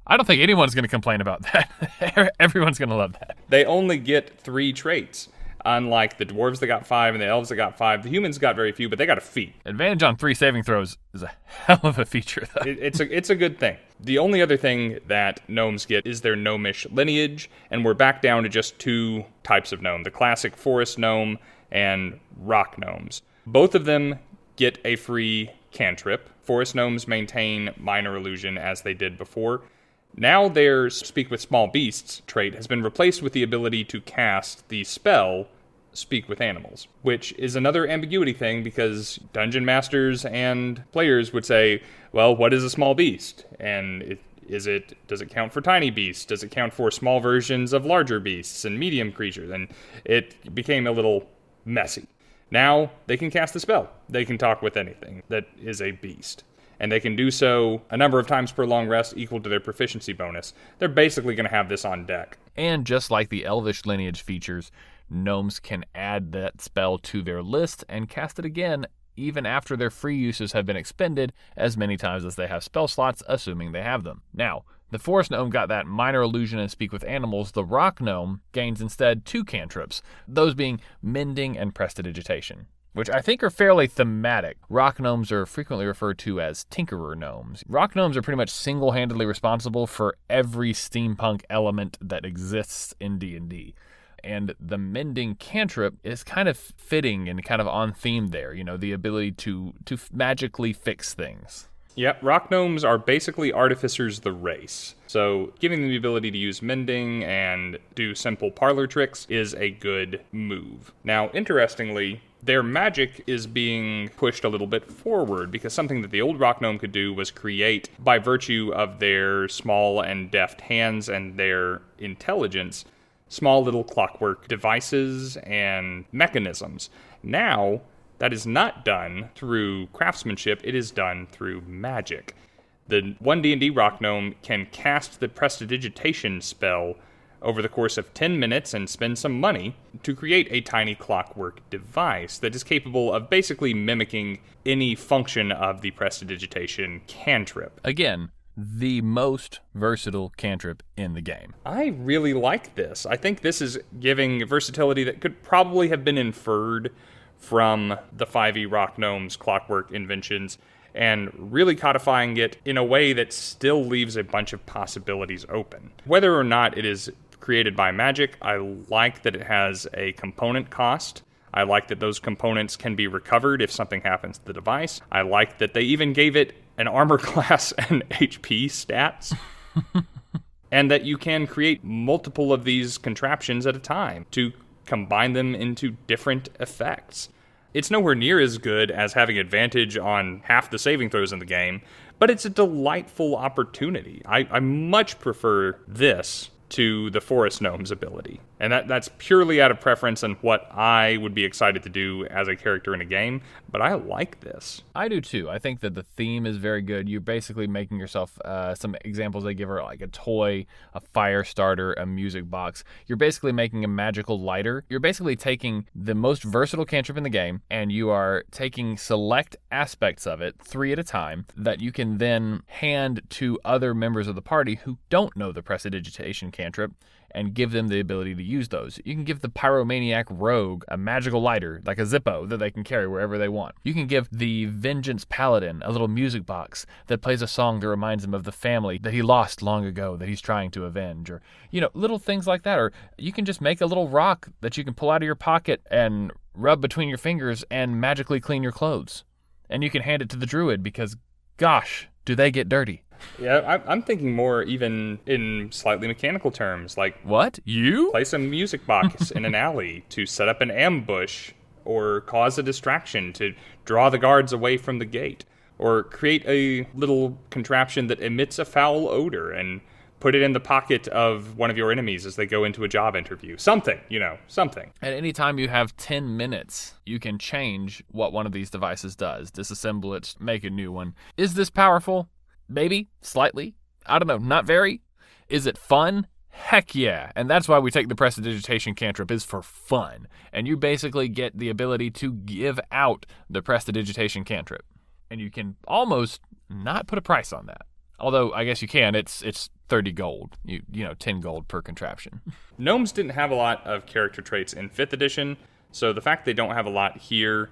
I don't think anyone's going to complain about that. Everyone's going to love that. They only get 3 traits. Unlike the dwarves that got 5 and the elves that got 5, the humans got very few, but they got a feat. Advantage on 3 saving throws is a hell of a feature, though. It's a good thing. The only other thing that gnomes get is their gnomish lineage, and we're back down to just 2 types of gnome, the classic forest gnome and rock gnomes. Both of them get a free cantrip. Forest gnomes maintain minor illusion as they did before. Now their Speak with Small Beasts trait has been replaced with the ability to cast the spell Speak with Animals, which is another ambiguity thing because dungeon masters and players would say, well, what is a small beast? And does it count for tiny beasts? Does it count for small versions of larger beasts and medium creatures? And it became a little messy. Now they can cast the spell. They can talk with anything that is a beast. And they can do so a number of times per long rest equal to their proficiency bonus. They're basically going to have this on deck. And just like the elvish lineage features, gnomes can add that spell to their list and cast it again even after their free uses have been expended as many times as they have spell slots, assuming they have them. Now, the forest gnome got that minor illusion and Speak with Animals. The rock gnome gains instead 2 cantrips, those being Mending and Prestidigitation, which I think are fairly thematic. Rock gnomes are frequently referred to as tinkerer gnomes. Rock gnomes are pretty much single-handedly responsible for every steampunk element that exists in D&D. And the Mending cantrip is kind of fitting and kind of on theme there, the ability to magically fix things. Yep, rock gnomes are basically artificers the race. So giving them the ability to use mending and do simple parlor tricks is a good move. Now, interestingly, their magic is being pushed a little bit forward because something that the old rock gnome could do was create, by virtue of their small and deft hands and their intelligence, small little clockwork devices and mechanisms. Now, that is not done through craftsmanship, it is done through magic. The One D&D rock gnome can cast the Prestidigitation spell over the course of 10 minutes and spend some money to create a tiny clockwork device that is capable of basically mimicking any function of the Prestidigitation cantrip. Again, the most versatile cantrip in the game. I really like this. I think this is giving versatility that could probably have been inferred from the 5e rock gnome's clockwork inventions and really codifying it in a way that still leaves a bunch of possibilities open. Whether or not it is created by magic, I like that it has a component cost. I like that those components can be recovered if something happens to the device. I like that they even gave it an armor class and HP stats. And that you can create multiple of these contraptions at a time to combine them into different effects. It's nowhere near as good as having advantage on half the saving throws in the game, but it's a delightful opportunity. I much prefer this to the Forest Gnome's ability. And that's purely out of preference and what I would be excited to do as a character in a game, but I like this. I do too. I think that the theme is very good. You're basically making yourself, some examples they give are like a toy, a fire starter, a music box. You're basically making a magical lighter. You're basically taking the most versatile cantrip in the game, and you are taking select aspects of it, 3 at a time, that you can then hand to other members of the party who don't know the Prestidigitation cantrip, and give them the ability to use those. You can give the Pyromaniac Rogue a magical lighter, like a Zippo, that they can carry wherever they want. You can give the Vengeance Paladin a little music box that plays a song that reminds him of the family that he lost long ago that he's trying to avenge, or, little things like that. Or you can just make a little rock that you can pull out of your pocket and rub between your fingers and magically clean your clothes. And you can hand it to the druid because, gosh, do they get dirty. Yeah, I'm thinking more even in slightly mechanical terms, like... What? You? Place a music box in an alley to set up an ambush, or cause a distraction to draw the guards away from the gate, or create a little contraption that emits a foul odor and put it in the pocket of one of your enemies as they go into a job interview. Something, something. At any time you have 10 minutes, you can change what one of these devices does. Disassemble it, make a new one. Is this powerful? Maybe, slightly. I don't know, not very. Is it fun? Heck yeah. And that's why we take the Prestidigitation cantrip, is for fun. And you basically get the ability to give out the Prestidigitation cantrip. And you can almost not put a price on that. Although, I guess you can. It's 30 gold. You know, 10 gold per contraption. Gnomes didn't have a lot of character traits in 5th edition, so the fact they don't have a lot here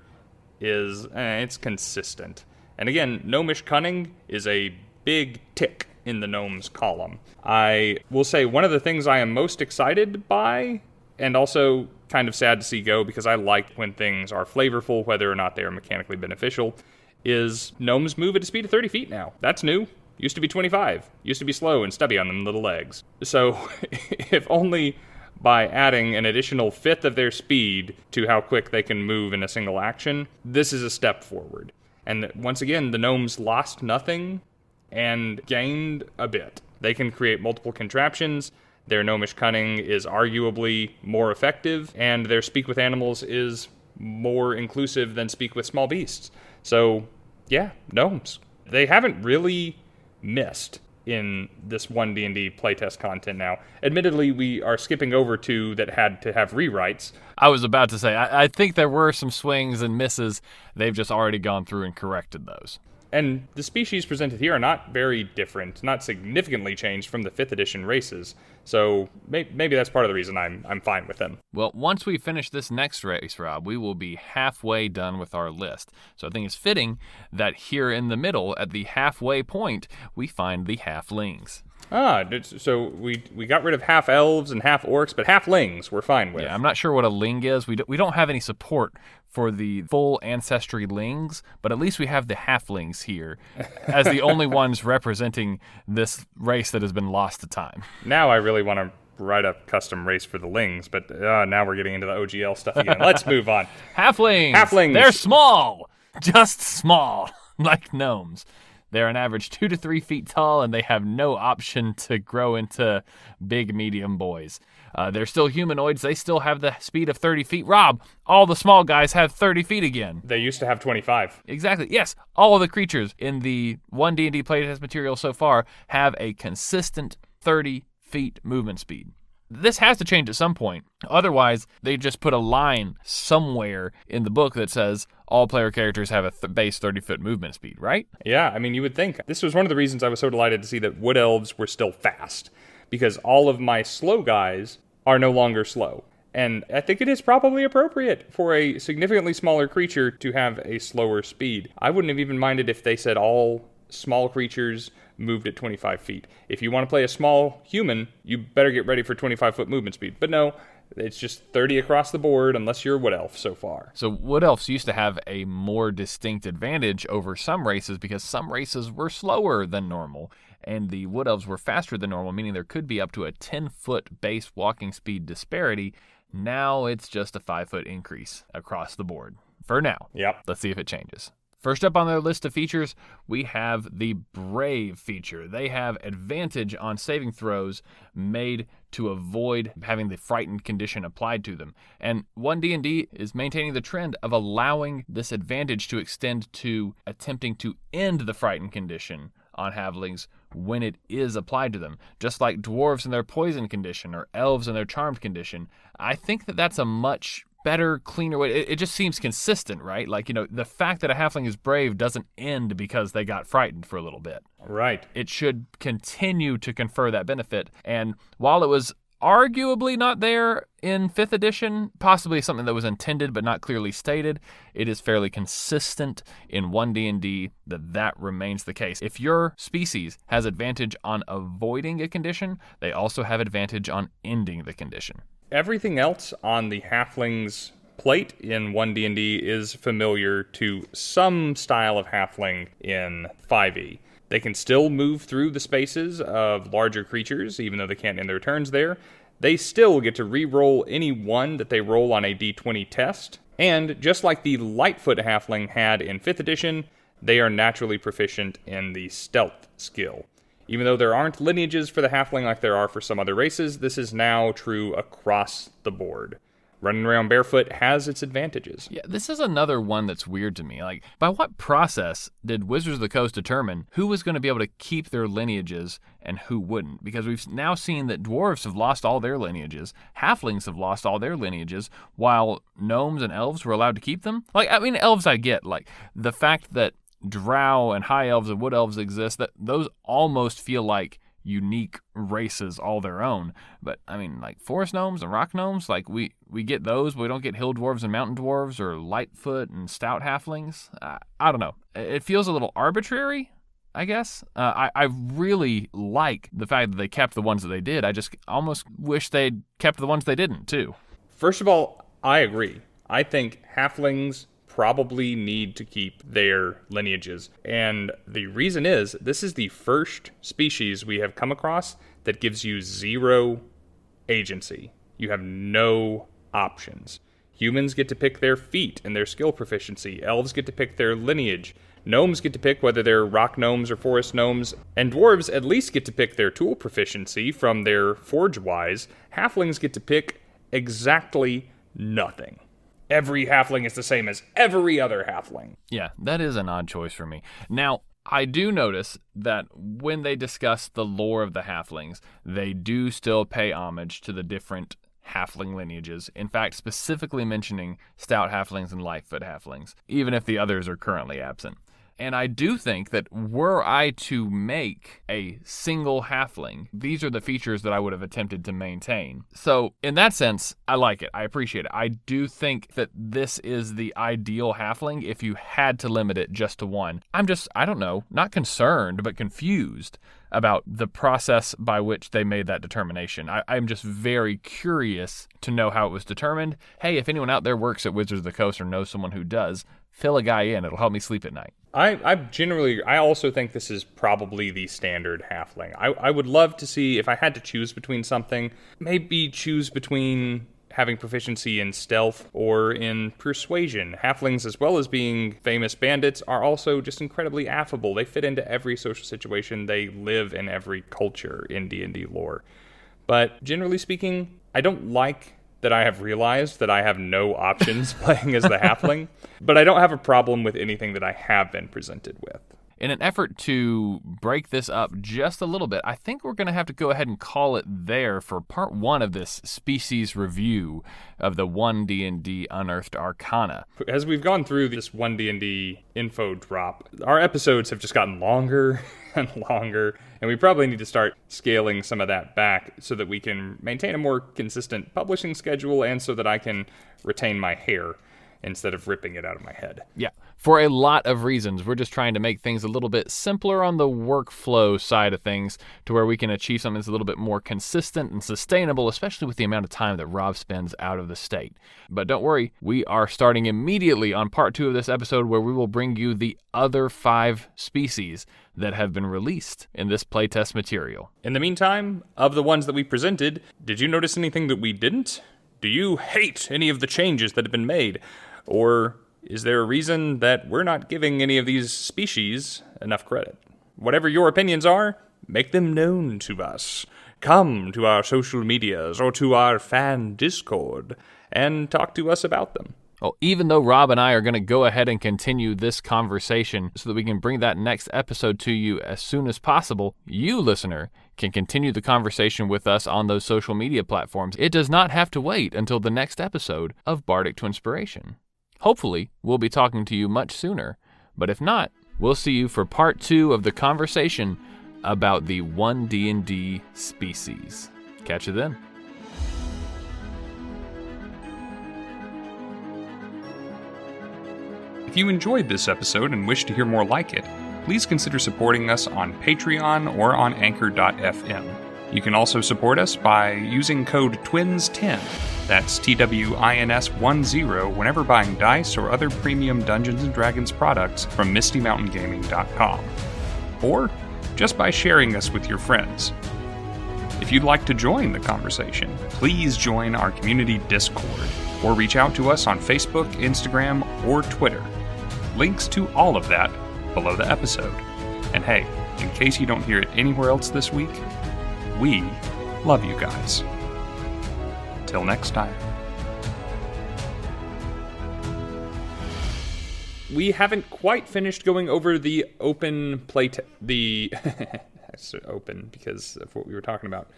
is, it's consistent. And again, gnomish cunning is a big tick in the gnomes column. I will say one of the things I am most excited by, and also kind of sad to see go because I like when things are flavorful, whether or not they are mechanically beneficial, is gnomes move at a speed of 30 feet now. That's new. Used to be 25. Used to be slow and stubby on them little legs. So, if only by adding an additional fifth of their speed to how quick they can move in a single action, this is a step forward. And once again, the gnomes lost nothing and gained a bit. They can create multiple contraptions. Their gnomish cunning is arguably more effective, and their speak with animals is more inclusive than speak with small beasts. So, yeah, gnomes. They haven't really missed in this One D&D playtest content now. Admittedly, we are skipping over 2 that had to have rewrites. I was about to say, I think there were some swings and misses. They've just already gone through and corrected those. And the species presented here are not very different, not significantly changed from the 5th edition races. So maybe that's part of the reason I'm fine with them. Well, once we finish this next race, Rob, we will be halfway done with our list. So I think it's fitting that here in the middle, at the halfway point, we find the halflings. So we got rid of half elves and half orcs, but halflings we're fine with. Yeah, I'm not sure what a ling is. We don't have any support for the full ancestry lings, but at least we have the halflings here as the only ones representing this race that has been lost to time. Now I really want to write a custom race for the lings, but now we're getting into the OGL stuff again. Let's move on. Halflings! They're small! Just small, like gnomes. They're an average 2 to 3 feet tall, and they have no option to grow into big, medium boys. They're still humanoids. They still have the speed of 30 feet. Rob, all the small guys have 30 feet again. They used to have 25. Exactly. Yes, all of the creatures in the One D&D playtest material so far have a consistent 30 feet movement speed. This has to change at some point. Otherwise, they just put a line somewhere in the book that says all player characters have a base 30-foot movement speed, right? Yeah, I mean, you would think. This was one of the reasons I was so delighted to see that wood elves were still fast, because all of my slow guys are no longer slow. And I think it is probably appropriate for a significantly smaller creature to have a slower speed. I wouldn't have even minded if they said all small creatures moved at 25 feet. If you want to play a small human, you better get ready for 25-foot movement speed. But no, it's just 30 across the board unless you're a wood elf so far. So wood elves used to have a more distinct advantage over some races because some races were slower than normal, and the wood elves were faster than normal, meaning there could be up to a 10-foot base walking speed disparity. Now it's just a 5-foot increase across the board. For now. Yep. Let's see if it changes. First up on their list of features, we have the Brave feature. They have advantage on saving throws made to avoid having the frightened condition applied to them. And One D&D is maintaining the trend of allowing this advantage to extend to attempting to end the frightened condition on halflings when it is applied to them. Just like dwarves in their poison condition or elves in their charmed condition. I think that that's a much better, cleaner way. It just seems consistent, right? Like, the fact that a halfling is brave doesn't end because they got frightened for a little bit. Right. It should continue to confer that benefit. And while it was arguably not there in 5th edition, possibly something that was intended but not clearly stated, it is fairly consistent in 1D&D that remains the case. If your species has advantage on avoiding a condition, they also have advantage on ending the condition. Everything else on the halfling's plate in 1D&D is familiar to some style of halfling in 5e. They can still move through the spaces of larger creatures, even though they can't end their turns there. They still get to re-roll any one that they roll on a d20 test. And just like the Lightfoot halfling had in 5th edition, they are naturally proficient in the stealth skill. Even though there aren't lineages for the halfling like there are for some other races, this is now true across the board. Running around barefoot has its advantages. Yeah, this is another one that's weird to me. Like, by what process did Wizards of the Coast determine who was going to be able to keep their lineages and who wouldn't? Because we've now seen that dwarves have lost all their lineages, halflings have lost all their lineages, while gnomes and elves were allowed to keep them. Like, I mean, elves I get. Like, the fact that drow and high elves and wood elves exist, that those almost feel like unique races all their own. But I mean, like forest gnomes and rock gnomes, like we get those, but we don't get hill dwarves and mountain dwarves or lightfoot and stout halflings. I don't know. It feels a little arbitrary, I guess. I really like the fact that they kept the ones that they did. I just almost wish they'd kept the ones they didn't too. First of all, I agree. I think halflings probably need to keep their lineages. And the reason is, this is the first species we have come across that gives you 0 agency. You have no options. Humans get to pick their feat and their skill proficiency. Elves get to pick their lineage. Gnomes get to pick whether they're rock gnomes or forest gnomes. And dwarves at least get to pick their tool proficiency from their forge wise. Halflings get to pick exactly nothing. Every halfling is the same as every other halfling. Yeah, that is an odd choice for me. Now, I do notice that when they discuss the lore of the halflings, they do still pay homage to the different halfling lineages. In fact, specifically mentioning stout halflings and lightfoot halflings, even if the others are currently absent. And I do think that were I to make a single halfling, these are the features that I would have attempted to maintain. So in that sense, I like it. I appreciate it. I do think that this is the ideal halfling if you had to limit it just to one. I don't know, not concerned, but confused about the process by which they made that determination. I'm just very curious to know how it was determined. Hey, if anyone out there works at Wizards of the Coast or knows someone who does, fill a guy in. It'll help me sleep at night. I also think this is probably the standard halfling. I would love to see, if I had to choose between something, maybe choose between having proficiency in stealth or in persuasion. Halflings, as well as being famous bandits, are also just incredibly affable. They fit into every social situation. They live in every culture in D&D lore. But generally speaking, I don't like that I have realized that I have no options playing as the halfling, but I don't have a problem with anything that I have been presented with. In an effort to break this up just a little bit, I think we're going to have to go ahead and call it there for part 1 of this species review of the One D&D Unearthed Arcana. As we've gone through this One D&D info drop, our episodes have just gotten longer and longer, and we probably need to start scaling some of that back so that we can maintain a more consistent publishing schedule and so that I can retain my hair instead of ripping it out of my head. Yeah, for a lot of reasons. We're just trying to make things a little bit simpler on the workflow side of things to where we can achieve something that's a little bit more consistent and sustainable, especially with the amount of time that Rob spends out of the state. But don't worry, we are starting immediately on part 2 of this episode where we will bring you the other 5 species that have been released in this playtest material. In the meantime, of the ones that we presented, did you notice anything that we didn't? Do you hate any of the changes that have been made? Or is there a reason that we're not giving any of these species enough credit? Whatever your opinions are, make them known to us. Come to our social medias or to our fan Discord and talk to us about them. Well, even though Rob and I are going to go ahead and continue this conversation so that we can bring that next episode to you as soon as possible, you, listener, can continue the conversation with us on those social media platforms. It does not have to wait until the next episode of Bardic Twinspiration. Hopefully, we'll be talking to you much sooner, but if not, we'll see you for part 2 of the conversation about the One D&D species. Catch you then. If you enjoyed this episode and wish to hear more like it, please consider supporting us on Patreon or on Anchor.fm. You can also support us by using code TWINS10, that's TWINS10, whenever buying dice or other premium Dungeons & Dragons products from MistyMountainGaming.com. Or just by sharing us with your friends. If you'd like to join the conversation, please join our community Discord, or reach out to us on Facebook, Instagram, or Twitter. Links to all of that below the episode. And hey, in case you don't hear it anywhere else this week, we love you guys. Till next time. We haven't quite finished going over the open play... open because of what we were talking about.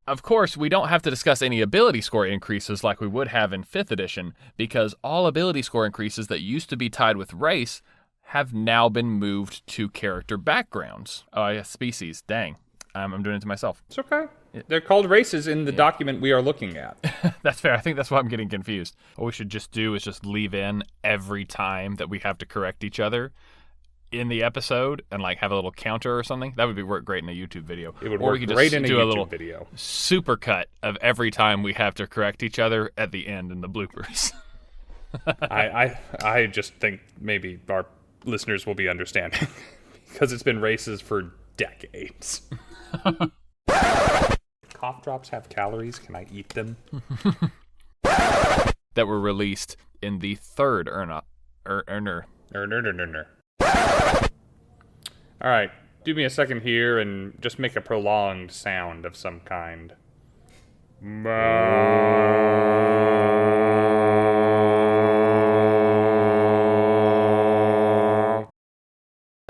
Of course, we don't have to discuss any ability score increases like we would have in 5th edition, because all ability score increases that used to be tied with race have now been moved to character backgrounds. Oh, yeah, species. Dang. I'm doing it to myself. It's okay. They're called races in the document we are looking at. That's fair. I think that's why I'm getting confused. What we should just do is just leave in every time that we have to correct each other in the episode and like have a little counter or something. That would work great in a YouTube video. It would or work we could great just in a do YouTube a little video. Super cut of every time we have to correct each other at the end in the bloopers. I just think maybe our listeners will be understanding because it's been races for decades. Cough drops have calories. Can I eat them? That were released in the third earner. All right, do me a second here and just make a prolonged sound of some kind.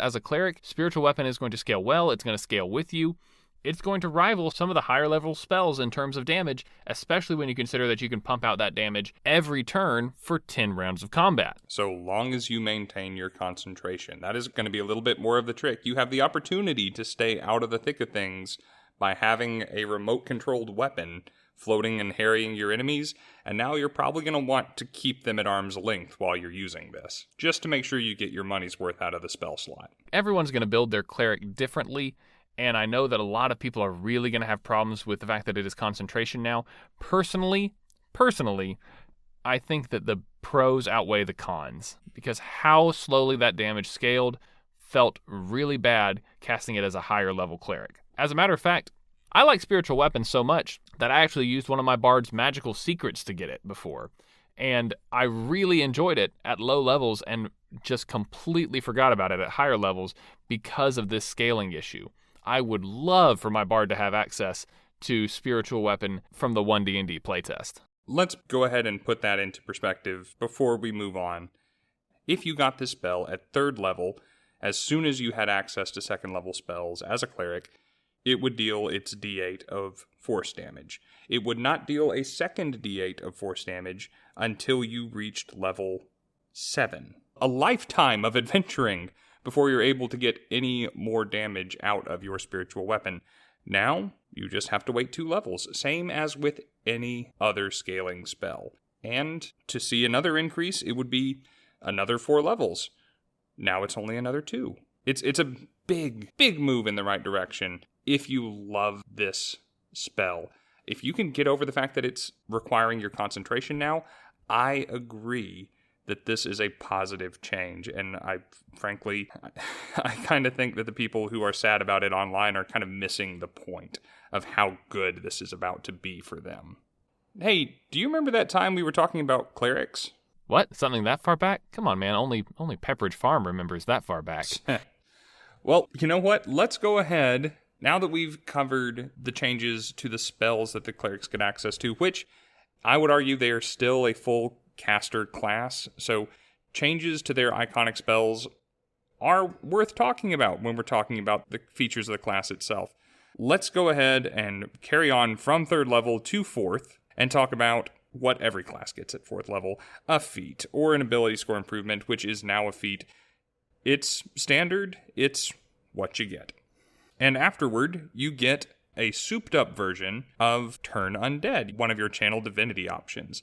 As a cleric, spiritual weapon is going to scale well. It's going to scale with you. It's going to rival some of the higher level spells in terms of damage, especially when you consider that you can pump out that damage every turn for 10 rounds of combat. So long as you maintain your concentration. That is going to be a little bit more of the trick. You have the opportunity to stay out of the thick of things by having a remote-controlled weapon floating and harrying your enemies, and now you're probably going to want to keep them at arm's length while you're using this, just to make sure you get your money's worth out of the spell slot. Everyone's going to build their cleric differently, and I know that a lot of people are really going to have problems with the fact that it is concentration now. Personally, I think that the pros outweigh the cons, because how slowly that damage scaled felt really bad casting it as a higher level cleric. As a matter of fact, I like spiritual weapons so much that I actually used one of my bard's magical secrets to get it before. And I really enjoyed it at low levels and just completely forgot about it at higher levels because of this scaling issue. I would love for my bard to have access to spiritual weapon from the One D&D playtest. Let's go ahead and put that into perspective before we move on. If you got this spell at 3rd level, as soon as you had access to 2nd level spells as a cleric, it would deal its d8 of force damage. It would not deal a second d8 of force damage until you reached level 7. A lifetime of adventuring before you're able to get any more damage out of your spiritual weapon. Now, you just have to wait 2 levels, same as with any other scaling spell. And to see another increase, it would be another 4 levels. Now it's only another 2. It's a big move in the right direction if you love this spell. If you can get over the fact that it's requiring your concentration now, I agree that this is a positive change, and I kind of think that the people who are sad about it online are kind of missing the point of how good this is about to be for them. Hey, do you remember that time we were talking about clerics? What? Something that far back? Come on, man. Only Pepperidge Farm remembers that far back. Well, you know what? Let's go ahead, now that we've covered the changes to the spells that the clerics get access to, which I would argue they are still a full caster class, so changes to their iconic spells are worth talking about when we're talking about the features of the class itself. Let's go ahead and carry on from 3rd level to 4th and talk about what every class gets at 4th level, a feat, or an ability score improvement, which is now a feat. It's standard, it's what you get. And afterward, you get a souped-up version of Turn Undead, one of your Channel Divinity options.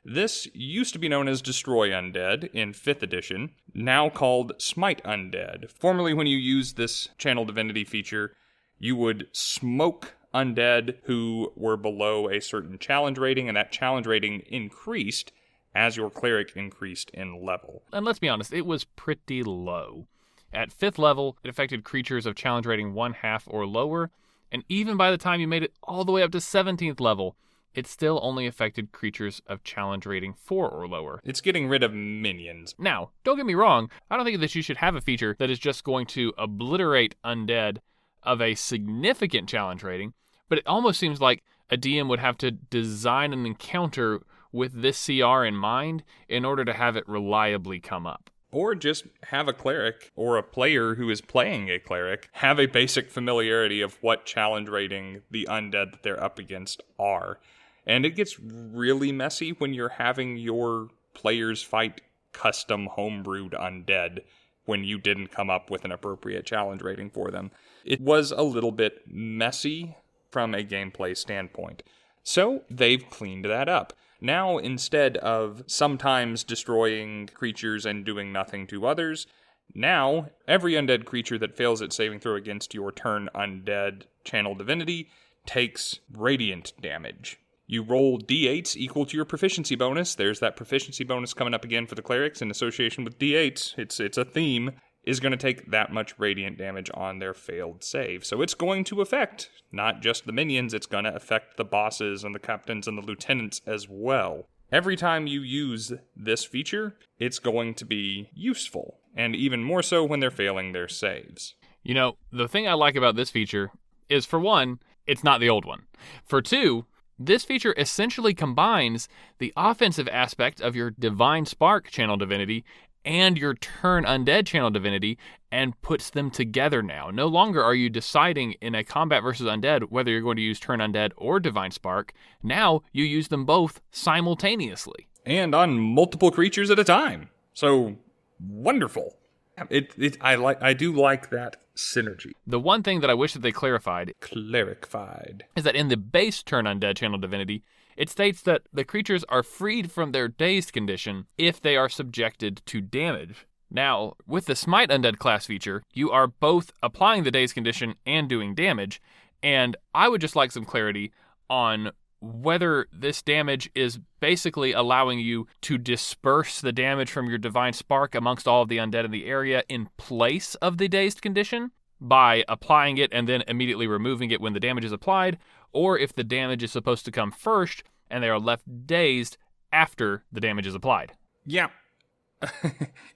This used to be known as Destroy Undead in 5th edition, now called Smite Undead. Formerly, when you used this Channel Divinity feature, you would smoke undead who were below a certain challenge rating, and that challenge rating increased as your cleric increased in level. And let's be honest, it was pretty low. At 5th level, it affected creatures of challenge rating 1/2 or lower, and even by the time you made it all the way up to 17th level, it still only affected creatures of challenge rating 4 or lower. It's getting rid of minions. Now, don't get me wrong, I don't think that you should have a feature that is just going to obliterate undead of a significant challenge rating, but it almost seems like a DM would have to design an encounter with this CR in mind in order to have it reliably come up. Or just have a cleric, or a player who is playing a cleric, have a basic familiarity of what challenge rating the undead that they're up against are. And it gets really messy when you're having your players fight custom homebrewed undead when you didn't come up with an appropriate challenge rating for them. It was a little bit messy from a gameplay standpoint. So they've cleaned that up. Now, instead of sometimes destroying creatures and doing nothing to others, now every undead creature that fails its saving throw against your turn undead channel divinity takes radiant damage. You roll d8s equal to your proficiency bonus. There's that proficiency bonus coming up again for the clerics in association with d8s. It's a theme. Is going to take that much radiant damage on their failed save. So it's going to affect not just the minions, it's going to affect the bosses and the captains and the lieutenants as well. Every time you use this feature, it's going to be useful, and even more so when they're failing their saves. You know, the thing I like about this feature is, for one, it's not the old one. For two, this feature essentially combines the offensive aspect of your Divine Spark channel divinity and your turn undead channel divinity and puts them together now. No longer are you deciding in a combat versus undead whether you're going to use turn undead or Divine Spark. Now you use them both simultaneously. And on multiple creatures at a time. So, wonderful. I do like that synergy. The one thing that I wish that they clarified is that in the base turn undead channel divinity, it states that the creatures are freed from their dazed condition if they are subjected to damage. Now, with the Smite Undead class feature, you are both applying the dazed condition and doing damage, and I would just like some clarity on whether this damage is basically allowing you to disperse the damage from your Divine Spark amongst all of the undead in the area in place of the dazed condition by applying it and then immediately removing it when the damage is applied, or if the damage is supposed to come first and they are left dazed after the damage is applied. Yeah.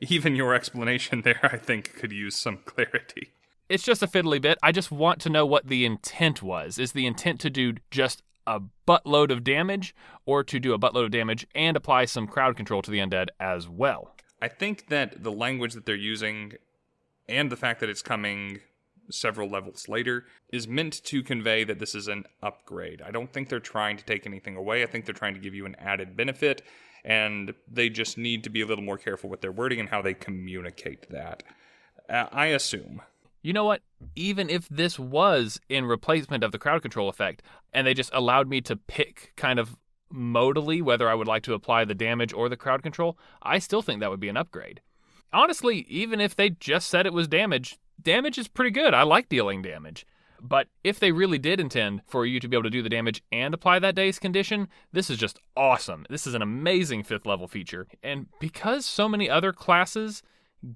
Even your explanation there, I think, could use some clarity. It's just a fiddly bit. I just want to know what the intent was. Is the intent to do just a buttload of damage, or to do a buttload of damage and apply some crowd control to the undead as well? I think that the language that they're using and the fact that it's coming several levels later is meant to convey that this is an upgrade. I don't think they're trying to take anything away. I think they're trying to give you an added benefit, and they just need to be a little more careful with their wording and how they communicate that. I assume. You know what? Even if this was in replacement of the crowd control effect, and they just allowed me to pick kind of modally whether I would like to apply the damage or the crowd control, I still think that would be an upgrade. Honestly, even if they just said it was damage is pretty good. I like dealing damage. But if they really did intend for you to be able to do the damage and apply that day's condition, this is just awesome. This is an amazing 5th level feature. And because so many other classes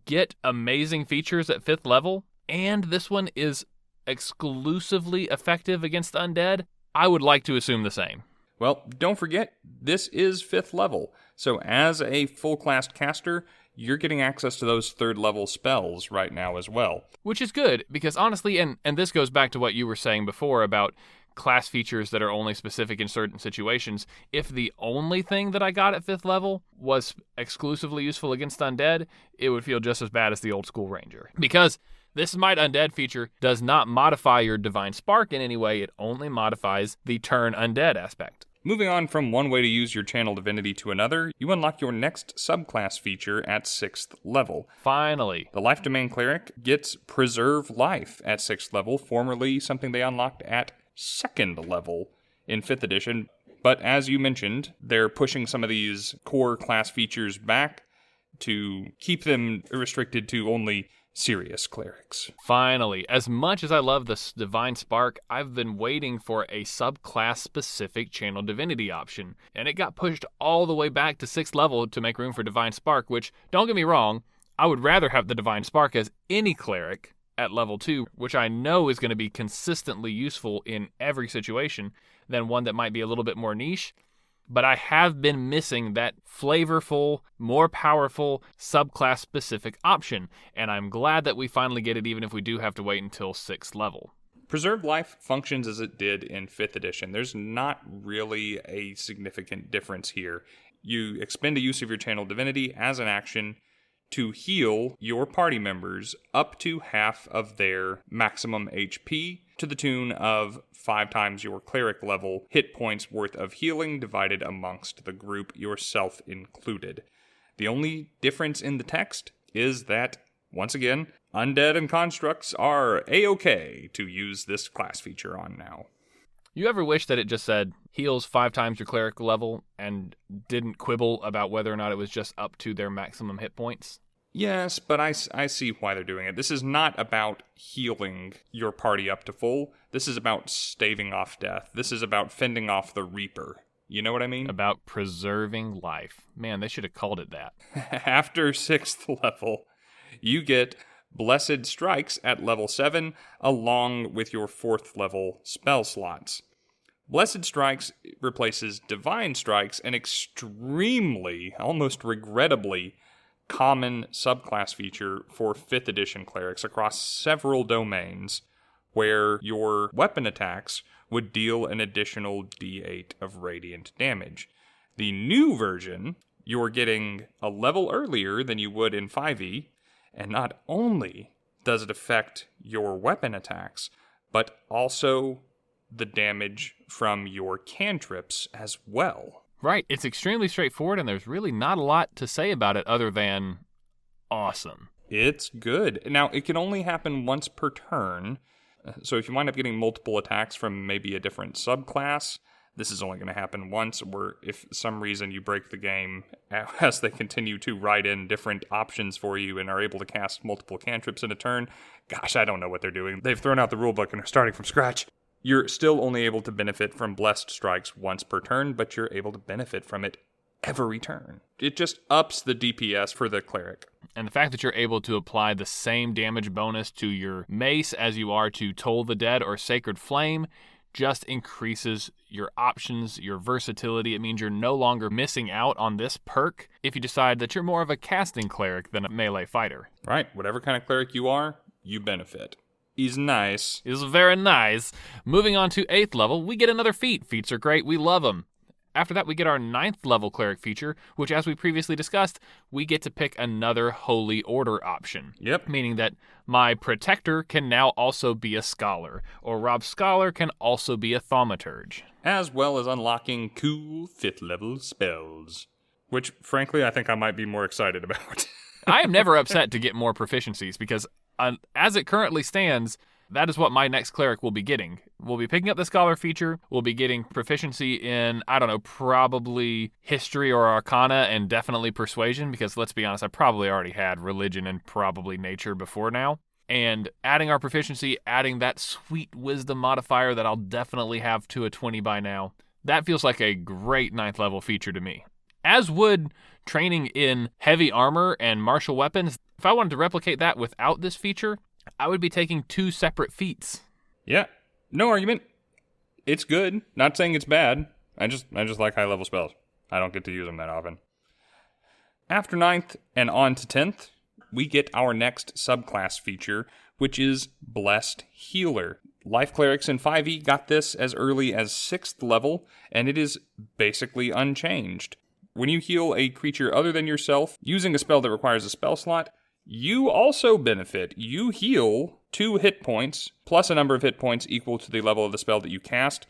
get amazing features at 5th level, and this one is exclusively effective against the undead, I would like to assume the same. Well, don't forget, this is 5th level. So as a full class caster, you're getting access to those 3rd level spells right now as well. Which is good, because honestly, and this goes back to what you were saying before about class features that are only specific in certain situations. If the only thing that I got at 5th level was exclusively useful against undead, it would feel just as bad as the old school ranger. Because this Smite Undead feature does not modify your Divine Spark in any way, it only modifies the turn undead aspect. Moving on from one way to use your channel divinity to another, you unlock your next subclass feature at 6th level. Finally. The Life Domain Cleric gets Preserve Life at 6th level, formerly something they unlocked at 2nd level in 5th edition. But as you mentioned, they're pushing some of these core class features back to keep them restricted to only serious clerics. Finally, as much as I love this Divine Spark, I've been waiting for a subclass-specific channel divinity option, and it got pushed all the way back to 6th level to make room for Divine Spark, which, don't get me wrong, I would rather have the Divine Spark as any cleric at level 2, which I know is going to be consistently useful in every situation, than one that might be a little bit more niche. But I have been missing that flavorful, more powerful, subclass-specific option, and I'm glad that we finally get it even if we do have to wait until 6th level. Preserved Life functions as it did in 5th edition. There's not really a significant difference here. You expend a use of your channel divinity as an action to heal your party members up to half of their maximum HP to the tune of 5 times your cleric level hit points worth of healing divided amongst the group, yourself included. The only difference in the text is that once again, undead and constructs are A-okay to use this class feature on now. You ever wish that it just said heals 5 times your cleric level and didn't quibble about whether or not it was just up to their maximum hit points? Yes, but I see why they're doing it. This is not about healing your party up to full. This is about staving off death. This is about fending off the Reaper. You know what I mean? About preserving life. Man, they should have called it that. After 6th level, you get Blessed Strikes at level 7, along with your 4th level spell slots. Blessed Strikes replaces Divine Strikes, an extremely, almost regrettably, common subclass feature for 5th edition clerics across several domains, where your weapon attacks would deal an additional d8 of radiant damage. The new version, you're getting a level earlier than you would in 5e, and not only does it affect your weapon attacks, but also the damage from your cantrips as well. Right, it's extremely straightforward, and there's really not a lot to say about it other than awesome. It's good. Now, it can only happen once per turn, so if you wind up getting multiple attacks from maybe a different subclass, this is only going to happen once, or if for some reason you break the game as they continue to write in different options for you and are able to cast multiple cantrips in a turn. Gosh, I don't know what they're doing. They've thrown out the rulebook and are starting from scratch. You're still only able to benefit from Blessed Strikes once per turn, but you're able to benefit from it every turn. It just ups the DPS for the cleric. And the fact that you're able to apply the same damage bonus to your mace as you are to Toll the Dead or Sacred Flame just increases your options, your versatility. It means you're no longer missing out on this perk if you decide that you're more of a casting cleric than a melee fighter. Right, whatever kind of cleric you are, you benefit. He's nice. He's very nice. Moving on to 8th level, we get another feat. Feats are great, we love them. After that, we get our 9th level cleric feature, which, as we previously discussed, we get to pick another Holy Order option. Yep. Meaning that my Protector can now also be a Scholar, or Rob Scholar can also be a Thaumaturge. As well as unlocking cool 5th level spells. Which, frankly, I think I might be more excited about. I am never upset to get more proficiencies, because as it currently stands, that is what my next cleric will be getting. We'll be picking up the Scholar feature. We'll be getting proficiency in, I don't know, probably History or Arcana and definitely Persuasion, because let's be honest, I probably already had Religion and probably Nature before now. And adding our proficiency, adding that sweet Wisdom modifier that I'll definitely have to a 20 by now, that feels like a great 9th level feature to me. As would training in heavy armor and martial weapons. If I wanted to replicate that without this feature, I would be taking 2 separate feats. Yeah, no argument. It's good. Not saying it's bad. I just like high level spells. I don't get to use them that often. After 9th and on to 10th, we get our next subclass feature, which is Blessed Healer. Life Clerics in 5e got this as early as 6th level, and it is basically unchanged. When you heal a creature other than yourself using a spell that requires a spell slot, you also benefit. You heal 2 hit points, plus a number of hit points equal to the level of the spell that you cast,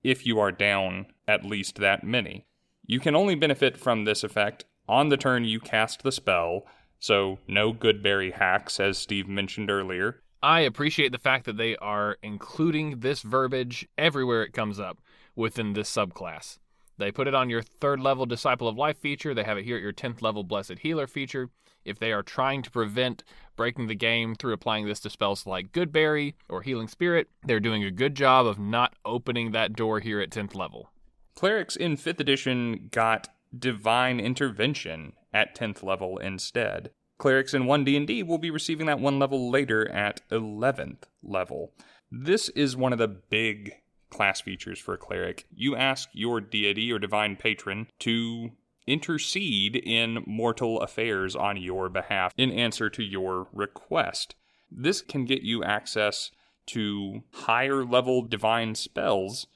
if you are down at least that many. You can only benefit from this effect on the turn you cast the spell, so no Goodberry hacks, as Steve mentioned earlier. I appreciate the fact that they are including this verbiage everywhere it comes up within this subclass. They put it on your 3rd level Disciple of Life feature. They have it here at your 10th level Blessed Healer feature. If they are trying to prevent breaking the game through applying this to spells like Goodberry or Healing Spirit, they're doing a good job of not opening that door here at 10th level. Clerics in 5th edition got Divine Intervention at 10th level instead. Clerics in 1 D&D will be receiving that 1 level later at 11th level. This is one of the big class features for a cleric. You ask your deity or divine patron to intercede in mortal affairs on your behalf in answer to your request. This can get you access to higher level divine spells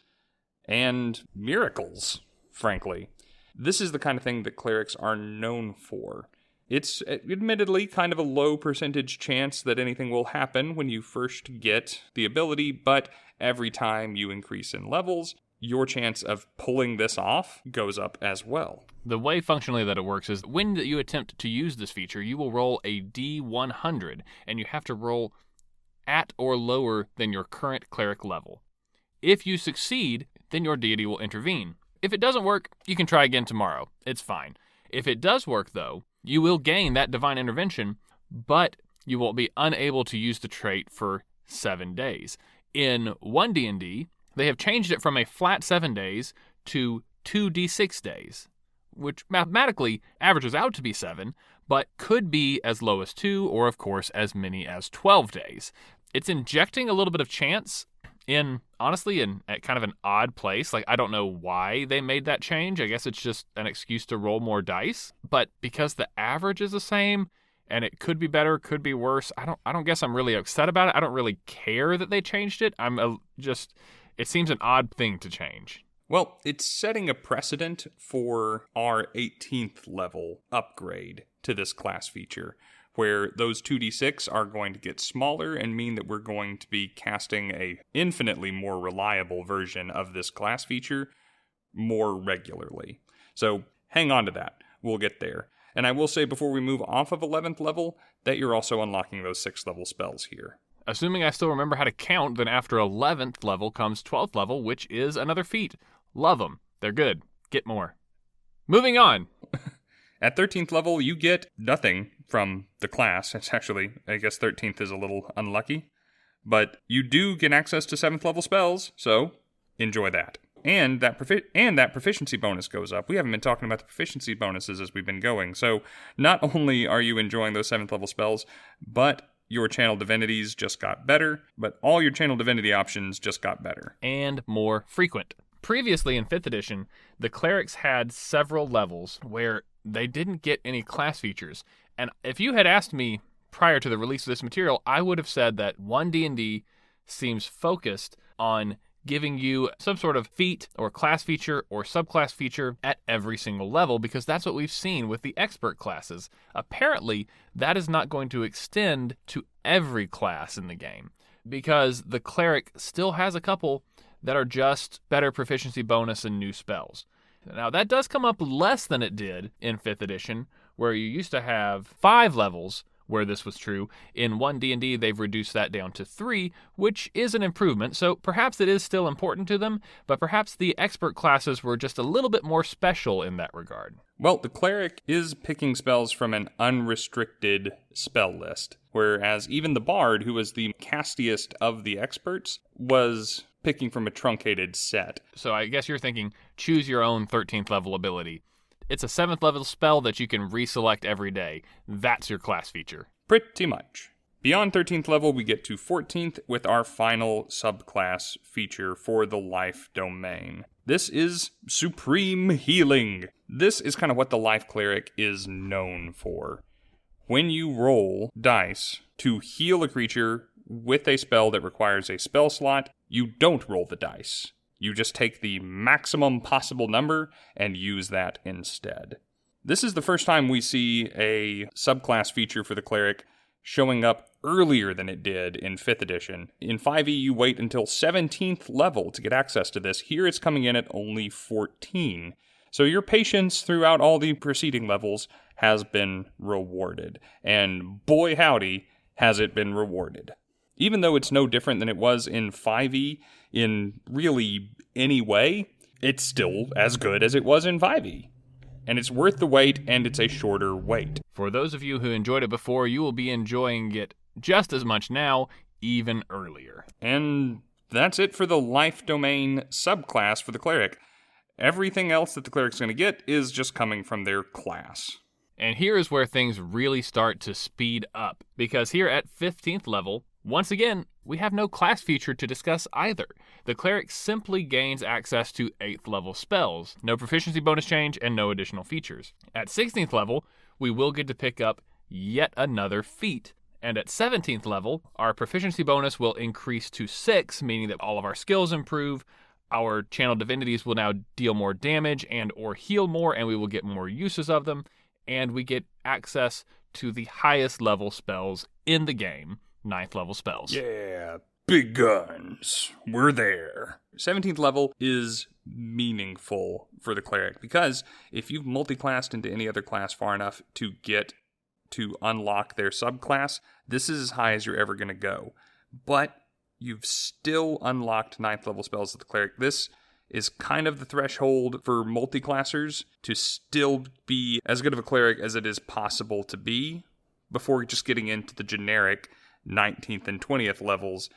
and miracles, frankly. This is the kind of thing that clerics are known for. It's admittedly kind of a low percentage chance that anything will happen when you first get the ability, but every time you increase in levels, your chance of pulling this off goes up as well. The way functionally that it works is when you attempt to use this feature, you will roll a D100, and you have to roll at or lower than your current cleric level. If you succeed, then your deity will intervene. If it doesn't work, you can try again tomorrow. It's fine. If it does work, though, you will gain that divine intervention, but you will be unable to use the trait for 7 days. In One D&D, they have changed it from a flat 7 days to 2d6 days, which mathematically averages out to be 7, but could be as low as 2 or, of course, as many as 12 days. It's injecting a little bit of chance honestly, at kind of an odd place. Like, I don't know why they made that change. I guess it's just an excuse to roll more dice. But because the average is the same, and it could be better, could be worse, I don't guess I'm really upset about it. I don't really care that they changed it. It seems an odd thing to change. Well, it's setting a precedent for our 18th level upgrade to this class feature, where those 2d6 are going to get smaller and mean that we're going to be casting a infinitely more reliable version of this class feature more regularly. So hang on to that. We'll get there. And I will say before we move off of 11th level that you're also unlocking those 6th level spells here. Assuming I still remember how to count, then after 11th level comes 12th level, which is another feat. Love them. They're good. Get more. Moving on. At 13th level, you get nothing from the class. It's actually, I guess 13th is a little unlucky. But you do get access to 7th level spells, so enjoy that. And that proficiency bonus goes up. We haven't been talking about the proficiency bonuses as we've been going. So not only are you enjoying those 7th level spells, but your channel divinities just got better, but all your channel divinity options just got better. And more frequent. Previously in 5th edition, the clerics had several levels where they didn't get any class features. And if you had asked me prior to the release of this material, I would have said that One D&D seems focused on giving you some sort of feat or class feature or subclass feature at every single level, because that's what we've seen with the expert classes. Apparently, that is not going to extend to every class in the game, because the cleric still has a couple that are just better proficiency bonus and new spells. Now, that does come up less than it did in 5th edition, where you used to have 5 levels where this was true. In One D&D, they've reduced that down to 3, which is an improvement, so perhaps it is still important to them, but perhaps the expert classes were just a little bit more special in that regard. Well, the cleric is picking spells from an unrestricted spell list, whereas even the bard, who was the castiest of the experts, was picking from a truncated set. So I guess you're thinking, choose your own 13th level ability. It's a 7th level spell that you can reselect every day. That's your class feature. Pretty much. Beyond 13th level, we get to 14th with our final subclass feature for the life domain. This is Supreme Healing. This is kind of what the life cleric is known for. When you roll dice to heal a creature with a spell that requires a spell slot, you don't roll the dice. You just take the maximum possible number and use that instead. This is the first time we see a subclass feature for the cleric showing up earlier than it did in 5th edition. In 5e, you wait until 17th level to get access to this. Here it's coming in at only 14. So your patience throughout all the preceding levels has been rewarded. And boy howdy, has it been rewarded. Even though it's no different than it was in 5e in really any way, it's still as good as it was in 5e. And it's worth the wait, and it's a shorter wait. For those of you who enjoyed it before, you will be enjoying it just as much now, even earlier. And that's it for the life domain subclass for the cleric. Everything else that the cleric's going to get is just coming from their class. And here is where things really start to speed up, because here at 15th level, once again, we have no class feature to discuss either. The cleric simply gains access to 8th level spells, no proficiency bonus change, and no additional features. At 16th level, we will get to pick up yet another feat. And at 17th level, our proficiency bonus will increase to 6, meaning that all of our skills improve. Our channel divinities will now deal more damage and or heal more, and we will get more uses of them. And we get access to the highest level spells in the game, 9th level spells. Yeah, big guns, we're there. 17th level is meaningful for the cleric, because if you've multiclassed into any other class far enough to get to unlock their subclass, this is as high as you're ever going to go. But you've still unlocked 9th level spells as the cleric. This is kind of the threshold for multiclassers to still be as good of a cleric as it is possible to be before just getting into the generic 19th and 20th levels,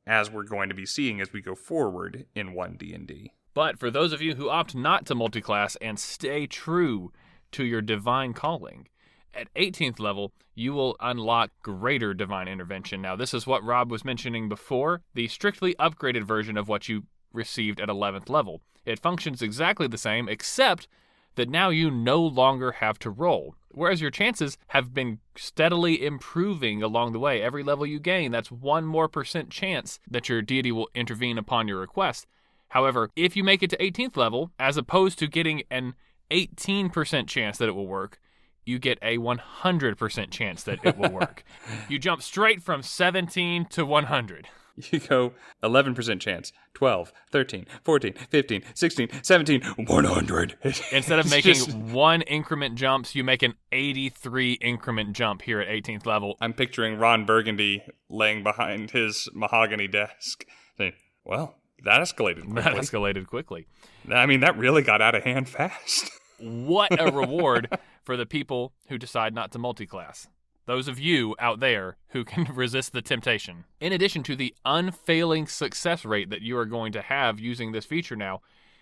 as we're going to be seeing as we go forward in One D&D. But for those of you who opt not to multiclass and stay true to your divine calling, at 18th level, you will unlock greater divine intervention. Now, this is what Rob was mentioning before, the strictly upgraded version of what you received at 11th level. It functions exactly the same, except that now you no longer have to roll, whereas your chances have been steadily improving along the way. Every level you gain, that's 1% more chance that your deity will intervene upon your request. However, if you make it to 18th level, as opposed to getting an 18% chance that it will work, you get a 100% chance that it will work. You jump straight from 17 to 100. You go 11% chance, 12, 13, 14, 15, 16, 17, 100. Instead of making one increment jumps, you make an 83 increment jump here at 18th level. I'm picturing Ron Burgundy laying behind his mahogany desk saying, well, that escalated quickly. I mean, that really got out of hand fast. What a reward for the people who decide not to multiclass. Those of you out there who can resist the temptation. In addition to the unfailing success rate that you are going to have using this feature now,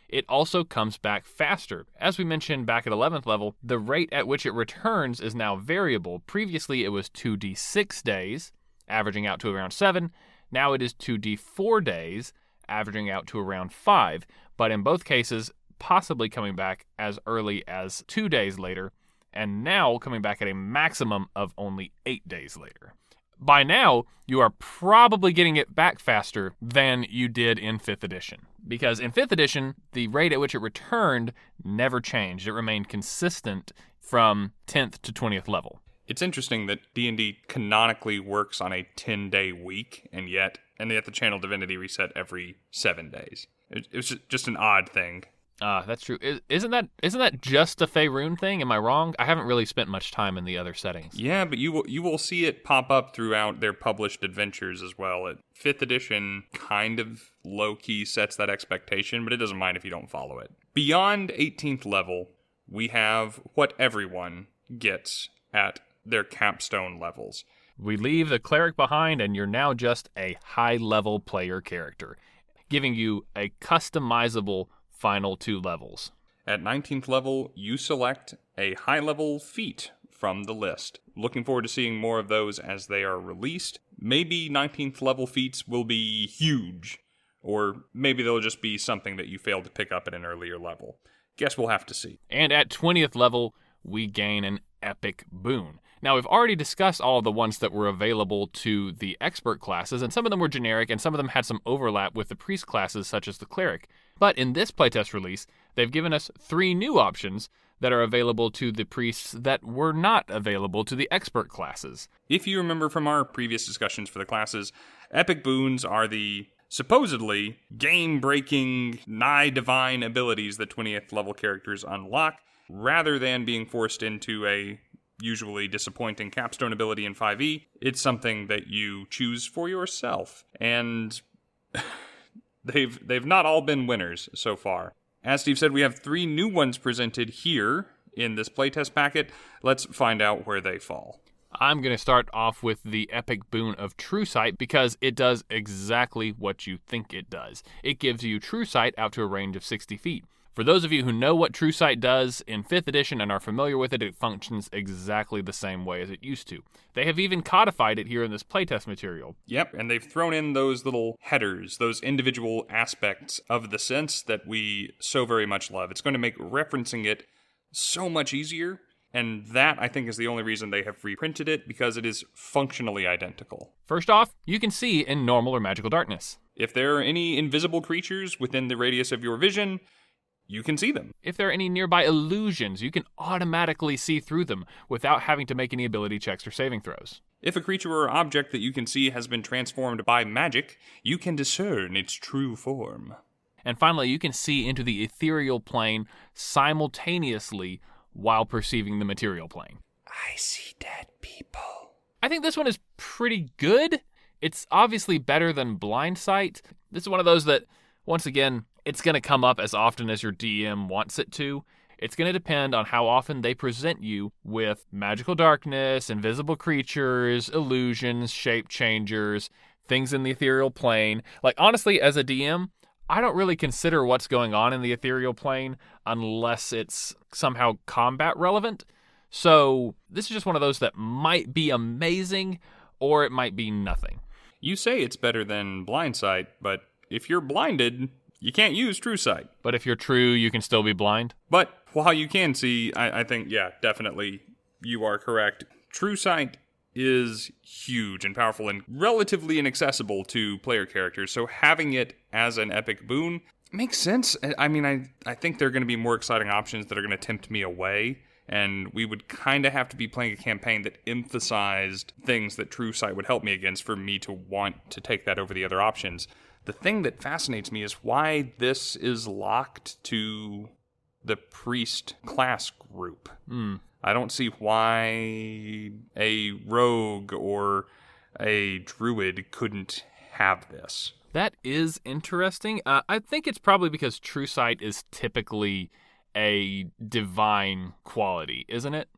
it also comes back faster. As we mentioned back at 11th level, the rate at which it returns is now variable. Previously, it was 2d6 days, averaging out to around 7. Now it is 2d4 days, averaging out to around 5. But in both cases, possibly coming back as early as 2 days later, and now coming back at a maximum of only 8 days later. By now, you are probably getting it back faster than you did in 5th edition. Because in 5th edition, the rate at which it returned never changed. It remained consistent from 10th to 20th level. It's interesting that D&D canonically works on a 10-day week, and yet the Channel Divinity reset every 7 days. It was just an odd thing. That's true. Isn't that just a Faerun thing? Am I wrong? I haven't really spent much time in the other settings. Yeah, but you will see it pop up throughout their published adventures as well. 5th edition kind of low-key sets that expectation, but it doesn't mind if you don't follow it. Beyond 18th level, we have what everyone gets at their capstone levels. We leave the cleric behind, and you're now just a high-level player character, giving you a customizable final 2 levels. At 19th level, you select a high-level feat from the list. Looking forward to seeing more of those as they are released. Maybe 19th level feats will be huge, or maybe they'll just be something that you failed to pick up at an earlier level. Guess we'll have to see. And at 20th level, we gain an epic boon. Now, we've already discussed all of the ones that were available to the expert classes, and some of them were generic, and some of them had some overlap with the priest classes, such as the cleric. But in this playtest release, they've given us 3 new options that are available to the priests that were not available to the expert classes. If you remember from our previous discussions for the classes, epic boons are the supposedly game-breaking, nigh-divine abilities that 20th level characters unlock, rather than being forced into a usually disappointing capstone ability in 5e. It's something that you choose for yourself, and they've not all been winners so far. As Steve said, we have 3 new ones presented here in this playtest packet. Let's find out where they fall. I'm going to start off with the epic boon of True Sight because it does exactly what you think it does. It gives you True Sight out to a range of 60 feet. For those of you who know what True Sight does in 5th edition and are familiar with it, it functions exactly the same way as it used to. They have even codified it here in this playtest material. Yep, and they've thrown in those little headers, those individual aspects of the sense that we so very much love. It's going to make referencing it so much easier, and that, I think, is the only reason they have reprinted it, because it is functionally identical. First off, you can see in normal or magical darkness. If there are any invisible creatures within the radius of your vision, you can see them. If there are any nearby illusions, you can automatically see through them without having to make any ability checks or saving throws. If a creature or object that you can see has been transformed by magic, you can discern its true form. And finally, you can see into the ethereal plane simultaneously while perceiving the material plane. I see dead people. I think this one is pretty good. It's obviously better than Blind Sight. This is one of those that, once again, it's going to come up as often as your DM wants it to. It's going to depend on how often they present you with magical darkness, invisible creatures, illusions, shape changers, things in the ethereal plane. Like, honestly, as a DM, I don't really consider what's going on in the ethereal plane unless it's somehow combat relevant. So this is just one of those that might be amazing, or it might be nothing. You say it's better than Blind Sight, but if you're blinded, you can't use True Sight. But if you're true, you can still be blind? But while you can see, I think, yeah, definitely you are correct. True Sight is huge and powerful and relatively inaccessible to player characters, so having it as an epic boon makes sense. I mean, I think there are going to be more exciting options that are going to tempt me away, and we would kind of have to be playing a campaign that emphasized things that True Sight would help me against for me to want to take that over the other options. The thing that fascinates me is why this is locked to the priest class group. I don't see why a rogue or a druid couldn't have this. That is interesting. I think it's probably because True Sight is typically a divine quality, isn't it?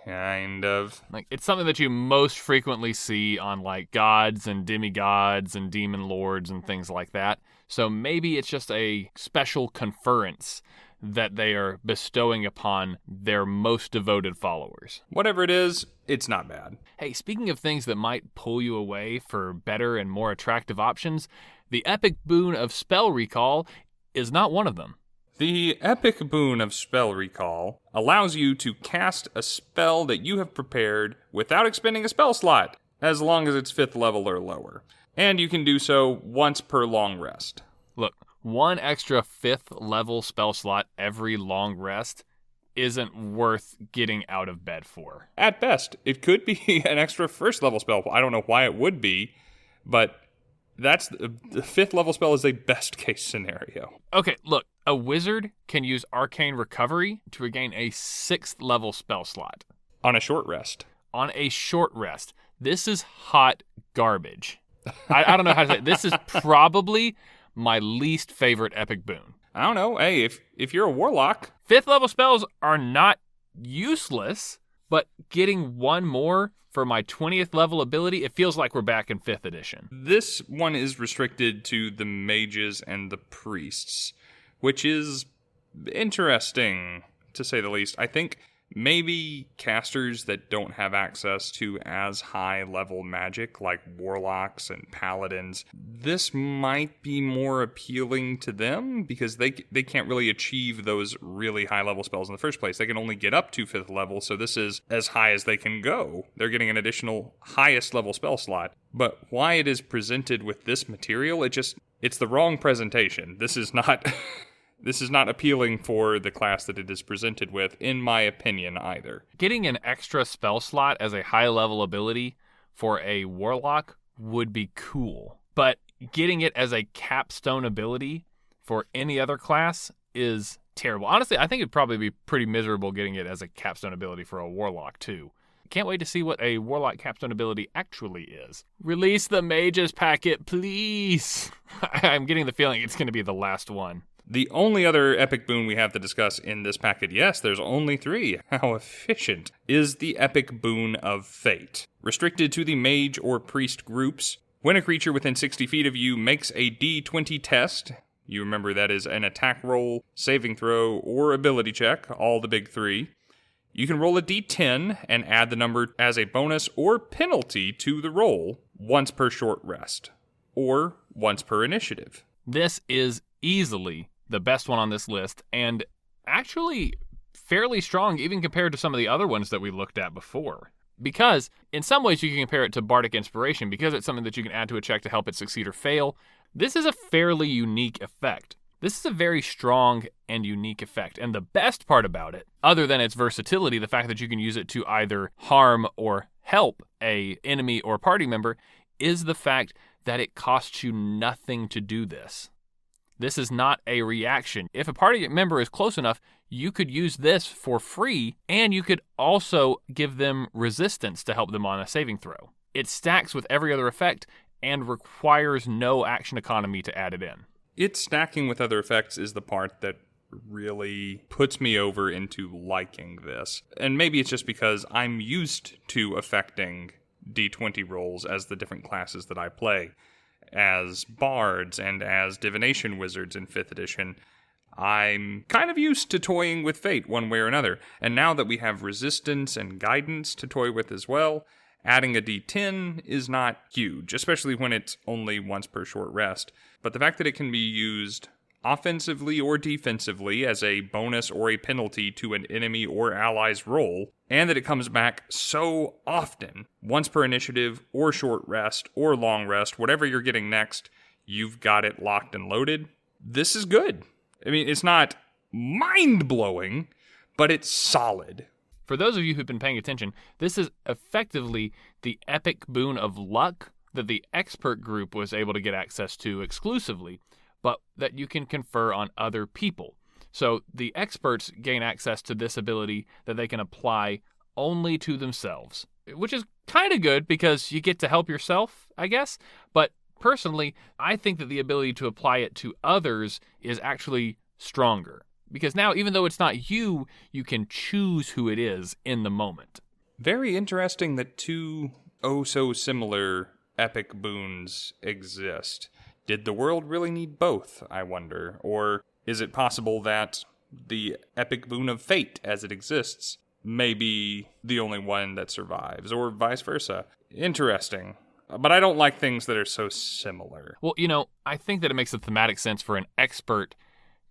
Kind of. Like, it's something that you most frequently see on, like, gods and demigods and demon lords and things like that. So maybe it's just a special conference that they are bestowing upon their most devoted followers. Whatever it is, it's not bad. Hey, speaking of things that might pull you away for better and more attractive options, the epic boon of spell recall is not one of them. The epic boon of spell recall allows you to cast a spell that you have prepared without expending a spell slot, as long as it's 5th level or lower. And you can do so once per long rest. Look, one extra 5th level spell slot every long rest isn't worth getting out of bed for. At best, it could be an extra 1st level spell. I don't know why it would be, but that's the 5th level spell is a best case scenario. Okay, look, a wizard can use Arcane Recovery to regain a 6th level spell slot. On a short rest. On a short rest. This is hot garbage. I don't know how to say it. This is probably my least favorite epic boon. I don't know. Hey, if you're a warlock... 5th level spells are not useless, but getting one more for my 20th level ability, it feels like we're back in 5th edition. This one is restricted to the mages and the priests, which is interesting, to say the least. I think maybe casters that don't have access to as high level magic, like warlocks and paladins, this might be more appealing to them because they can't really achieve those really high level spells in the first place. They can only get up to 5th level, so this is as high as they can go. They're getting an additional highest level spell slot. But why it is presented with this material, it's the wrong presentation. This is not... This is not appealing for the class that it is presented with, in my opinion, either. Getting an extra spell slot as a high-level ability for a warlock would be cool. But getting it as a capstone ability for any other class is terrible. Honestly, I think it'd probably be pretty miserable getting it as a capstone ability for a warlock, too. Can't wait to see what a warlock capstone ability actually is. Release the mages packet, please! I'm getting the feeling it's going to be the last one. The only other epic boon we have to discuss in this packet, yes, there's only 3, how efficient, is the epic boon of fate. Restricted to the mage or priest groups, when a creature within 60 feet of you makes a D20 test, you remember that is an attack roll, saving throw, or ability check, all the big 3, you can roll a D10 and add the number as a bonus or penalty to the roll once per short rest, or once per initiative. This is easily the best one on this list, and actually fairly strong even compared to some of the other ones that we looked at before. Because in some ways you can compare it to Bardic Inspiration because it's something that you can add to a check to help it succeed or fail. This is a fairly unique effect. This is a very strong and unique effect, and the best part about it, other than its versatility, the fact that you can use it to either harm or help a enemy or party member, is the fact that it costs you nothing to do this. This is not a reaction. If a party member is close enough, you could use this for free, and you could also give them resistance to help them on a saving throw. It stacks with every other effect and requires no action economy to add it in. Its stacking with other effects is the part that really puts me over into liking this. And maybe it's just because I'm used to affecting D20 rolls as the different classes that I play. As bards and as divination wizards in 5th edition, I'm kind of used to toying with fate one way or another. And now that we have resistance and guidance to toy with as well, adding a D10 is not huge, especially when it's only once per short rest. But the fact that it can be used offensively or defensively as a bonus or a penalty to an enemy or ally's roll, and that it comes back so often, once per initiative or short rest or long rest, whatever you're getting next, you've got it locked and loaded. This is good. I mean, it's not mind-blowing, but it's solid. For those of you who've been paying attention, this is effectively the epic boon of luck that the expert group was able to get access to exclusively, but that you can confer on other people. So the experts gain access to this ability that they can apply only to themselves, which is kind of good because you get to help yourself, I guess. But personally, I think that the ability to apply it to others is actually stronger. Because now, even though it's not you, you can choose who it is in the moment. Very interesting that two oh-so-similar epic boons exist. Did the world really need both, I wonder? Or is it possible that the epic boon of fate, as it exists, may be the only one that survives, or vice versa? Interesting. But I don't like things that are so similar. Well, I think that it makes a thematic sense for an expert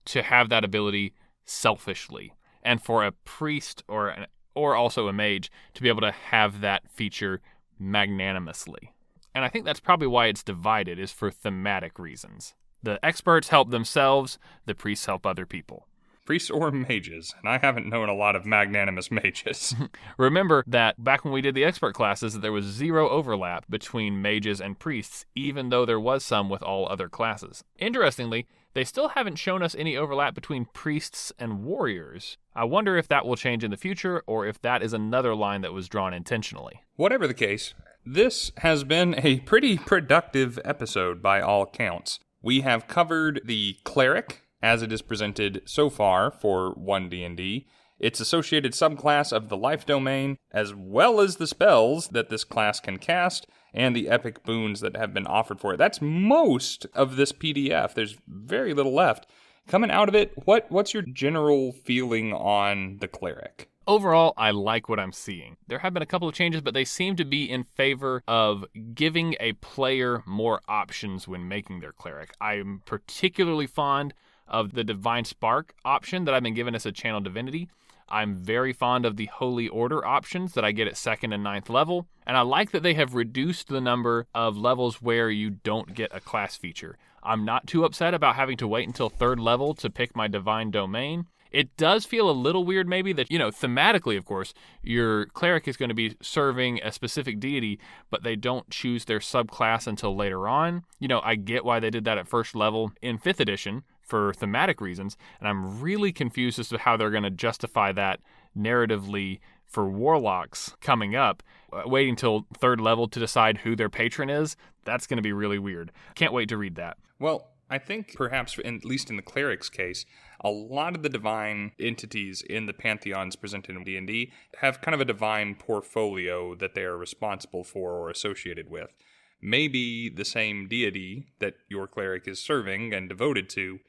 to have that ability selfishly, and for a priest or also a mage to be able to have that feature magnanimously. And I think that's probably why it's divided, is for thematic reasons. The experts help themselves, the priests help other people. Priests or mages, and I haven't known a lot of magnanimous mages. Remember that back when we did the expert classes, there was zero overlap between mages and priests, even though there was some with all other classes. Interestingly, they still haven't shown us any overlap between priests and warriors. I wonder if that will change in the future, or if that is another line that was drawn intentionally. Whatever the case, this has been a pretty productive episode by all counts. We have covered the cleric, as it is presented so far for One D&D, its associated subclass of the life domain, as well as the spells that this class can cast, and the epic boons that have been offered for it. That's most of this PDF. There's very little left. Coming out of it, what's your general feeling on the cleric? Overall, I like what I'm seeing. There have been a couple of changes, but they seem to be in favor of giving a player more options when making their cleric. I'm particularly fond of the Divine Spark option that I've been given as a Channel Divinity. I'm very fond of the Holy Order options that I get at 2nd and 9th level, and I like that they have reduced the number of levels where you don't get a class feature. I'm not too upset about having to wait until 3rd level to pick my Divine Domain. It does feel a little weird maybe that, thematically, of course, your cleric is going to be serving a specific deity, but they don't choose their subclass until later on. I get why they did that at 1st level in 5th edition for thematic reasons, and I'm really confused as to how they're going to justify that narratively for warlocks coming up. Waiting till 3rd level to decide who their patron is, that's going to be really weird. Can't wait to read that. Well, I think perhaps, at least in the cleric's case, a lot of the divine entities in the pantheons presented in D&D have kind of a divine portfolio that they are responsible for or associated with. Maybe the same deity that your cleric is serving and devoted to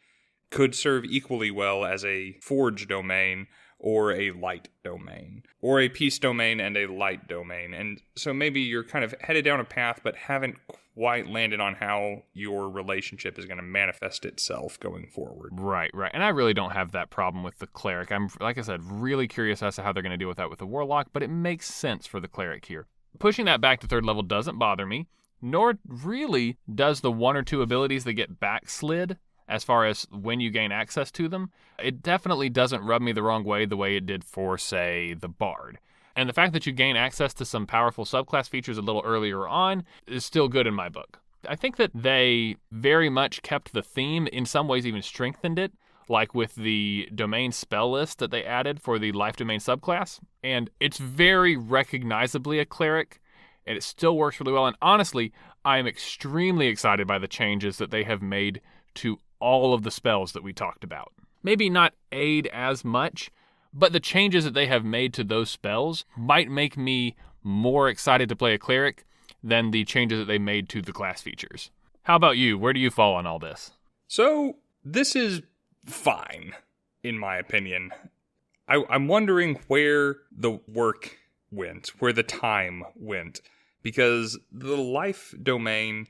could serve equally well as a forge domain or a light domain, or a peace domain and a light domain. And so maybe you're kind of headed down a path but haven't quite landed on how your relationship is going to manifest itself going forward. Right. And I really don't have that problem with the cleric. I'm, like I said, really curious as to how they're going to deal with that with the warlock, but it makes sense for the cleric here. Pushing that back to 3rd level doesn't bother me, nor really does the 1 or 2 abilities that get backslid as far as when you gain access to them. It definitely doesn't rub me the wrong way the way it did for, say, the Bard. And the fact that you gain access to some powerful subclass features a little earlier on is still good in my book. I think that they very much kept the theme, in some ways even strengthened it, like with the domain spell list that they added for the life domain subclass. And it's very recognizably a cleric, and it still works really well. And honestly, I am extremely excited by the changes that they have made to all of the spells that we talked about. Maybe not aid as much, but the changes that they have made to those spells might make me more excited to play a cleric than the changes that they made to the class features. How about you? Where do you fall on all this? So, this is fine, in my opinion. I'm wondering where the work went, where the time went, because the life domain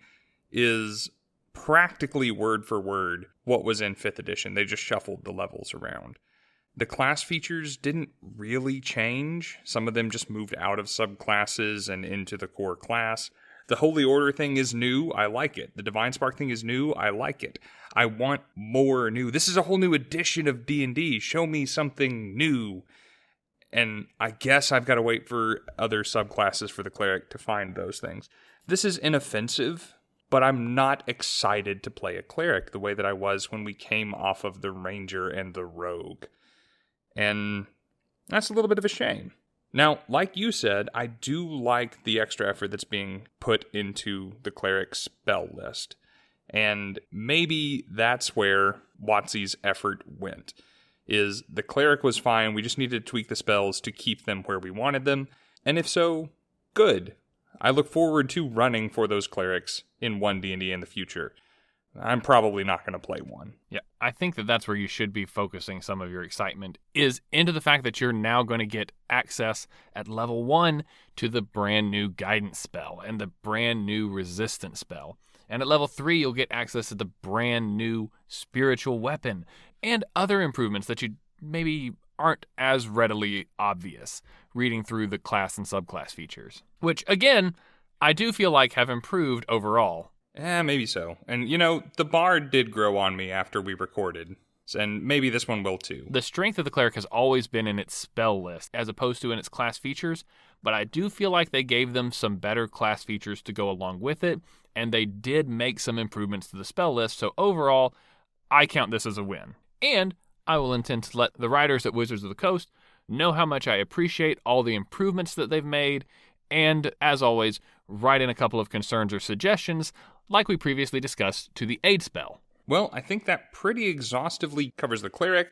is practically word for word what was in 5th edition. They just shuffled the levels around. The class features didn't really change. Some of them just moved out of subclasses and into the core class. The Holy Order thing is new. I like it. The Divine Spark thing is new. I like it. I want more new. This is a whole new edition of D&D. Show me something new. And I guess I've got to wait for other subclasses for the cleric to find those things. This is inoffensive, but I'm not excited to play a cleric the way that I was when we came off of the ranger and the rogue. And that's a little bit of a shame. Now, like you said, I do like the extra effort that's being put into the cleric spell list. And maybe that's where WotC's effort went. Is the cleric was fine, we just needed to tweak the spells to keep them where we wanted them. And if so, good. I look forward to running for those clerics in One D&D in the future. I'm probably not going to play one. Yeah, I think that that's where you should be focusing some of your excitement, is into the fact that you're now going to get access at level 1 to the brand new guidance spell and the brand new resistance spell. And at level 3, you'll get access to the brand new spiritual weapon and other improvements that you maybe aren't as readily obvious reading through the class and subclass features, which, again, I do feel like have improved overall. Maybe so. And, the Bard did grow on me after we recorded, and maybe this one will too. The strength of the cleric has always been in its spell list, as opposed to in its class features, but I do feel like they gave them some better class features to go along with it, and they did make some improvements to the spell list, so overall, I count this as a win. And I will intend to let the writers at Wizards of the Coast know how much I appreciate all the improvements that they've made, and, as always, write in a couple of concerns or suggestions, like we previously discussed, to the aid spell. Well, I think that pretty exhaustively covers the cleric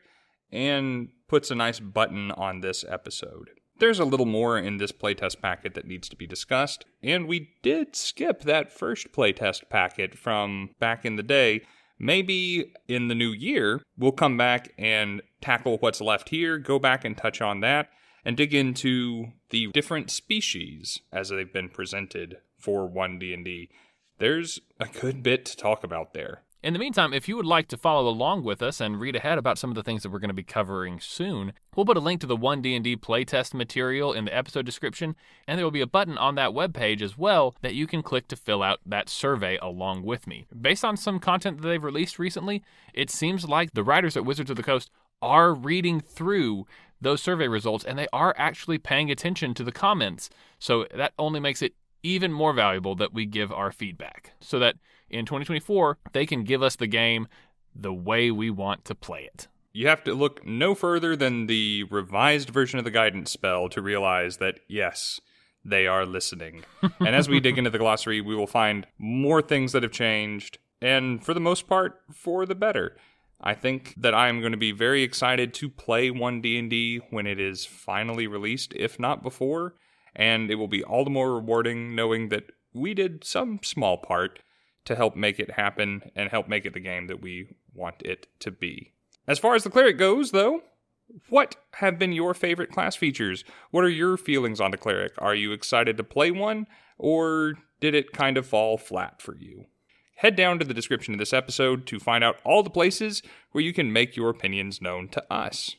and puts a nice button on this episode. There's a little more in this playtest packet that needs to be discussed, and we did skip that first playtest packet from back in the day. Maybe in the new year, we'll come back and tackle what's left here, go back and touch on that, and dig into the different species as they've been presented for One D&D. There's a good bit to talk about there. In the meantime, if you would like to follow along with us and read ahead about some of the things that we're going to be covering soon, we'll put a link to the One D&D playtest material in the episode description, and there will be a button on that webpage as well that you can click to fill out that survey along with me. Based on some content that they've released recently, it seems like the writers at Wizards of the Coast are reading through those survey results, and they are actually paying attention to the comments. So that only makes it even more valuable that we give our feedback, so that in 2024, they can give us the game the way we want to play it. You have to look no further than the revised version of the guidance spell to realize that, yes, they are listening. And as we dig into the glossary, we will find more things that have changed, and for the most part, for the better. I think that I am going to be very excited to play One D&D when it is finally released, if not before, and it will be all the more rewarding knowing that we did some small part to help make it happen and help make it the game that we want it to be. As far as the cleric goes, though, what have been your favorite class features? What are your feelings on the cleric? Are you excited to play one, or did it kind of fall flat for you? Head down to the description of this episode to find out all the places where you can make your opinions known to us.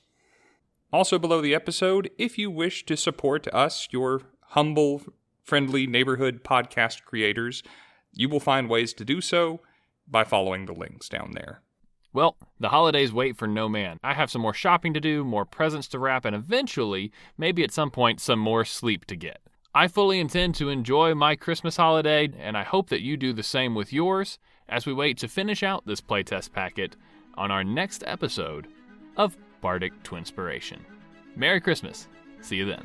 Also below the episode, if you wish to support us, your humble, friendly neighborhood podcast creators, you will find ways to do so by following the links down there. Well, the holidays wait for no man. I have some more shopping to do, more presents to wrap, and eventually, maybe at some point, some more sleep to get. I fully intend to enjoy my Christmas holiday, and I hope that you do the same with yours as we wait to finish out this playtest packet on our next episode of Bardic Twinspiration. Merry Christmas. See you then.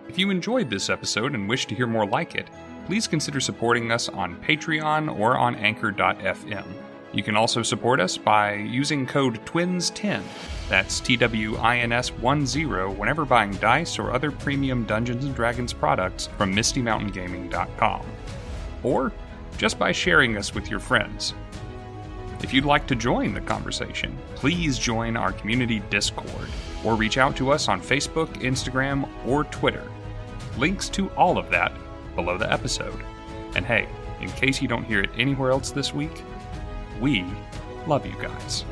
If you enjoyed this episode and wish to hear more like it, please consider supporting us on Patreon or on Anchor.fm. You can also support us by using code TWINS10, that's TWINS10, whenever buying dice or other premium Dungeons & Dragons products from MistyMountainGaming.com. Or just by sharing us with your friends. If you'd like to join the conversation, please join our community Discord, or reach out to us on Facebook, Instagram, or Twitter. Links to all of that below the episode. And hey, in case you don't hear it anywhere else this week, we love you guys.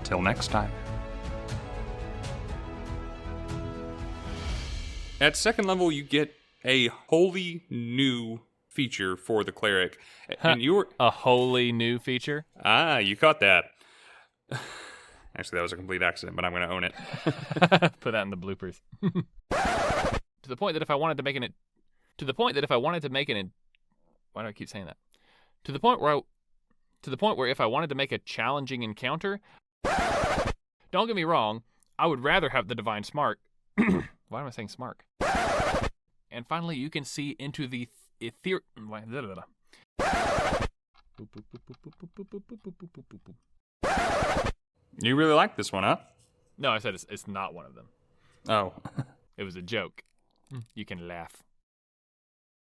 Till next time. At second level, you get a wholly new feature for the cleric. And you're A wholly new feature? you caught that. Actually, that was a complete accident, but I'm going to own it. Put that in the bloopers. To the point that if I wanted to make an... Why do I keep saying that? To the point where if I wanted to make a challenging encounter... Don't get me wrong, I would rather have the Divine Smart. Why am I saying smart? And finally, you can see into the ether... You really like this one, huh? No, I said it's not one of them. Oh. It was a joke. You can laugh.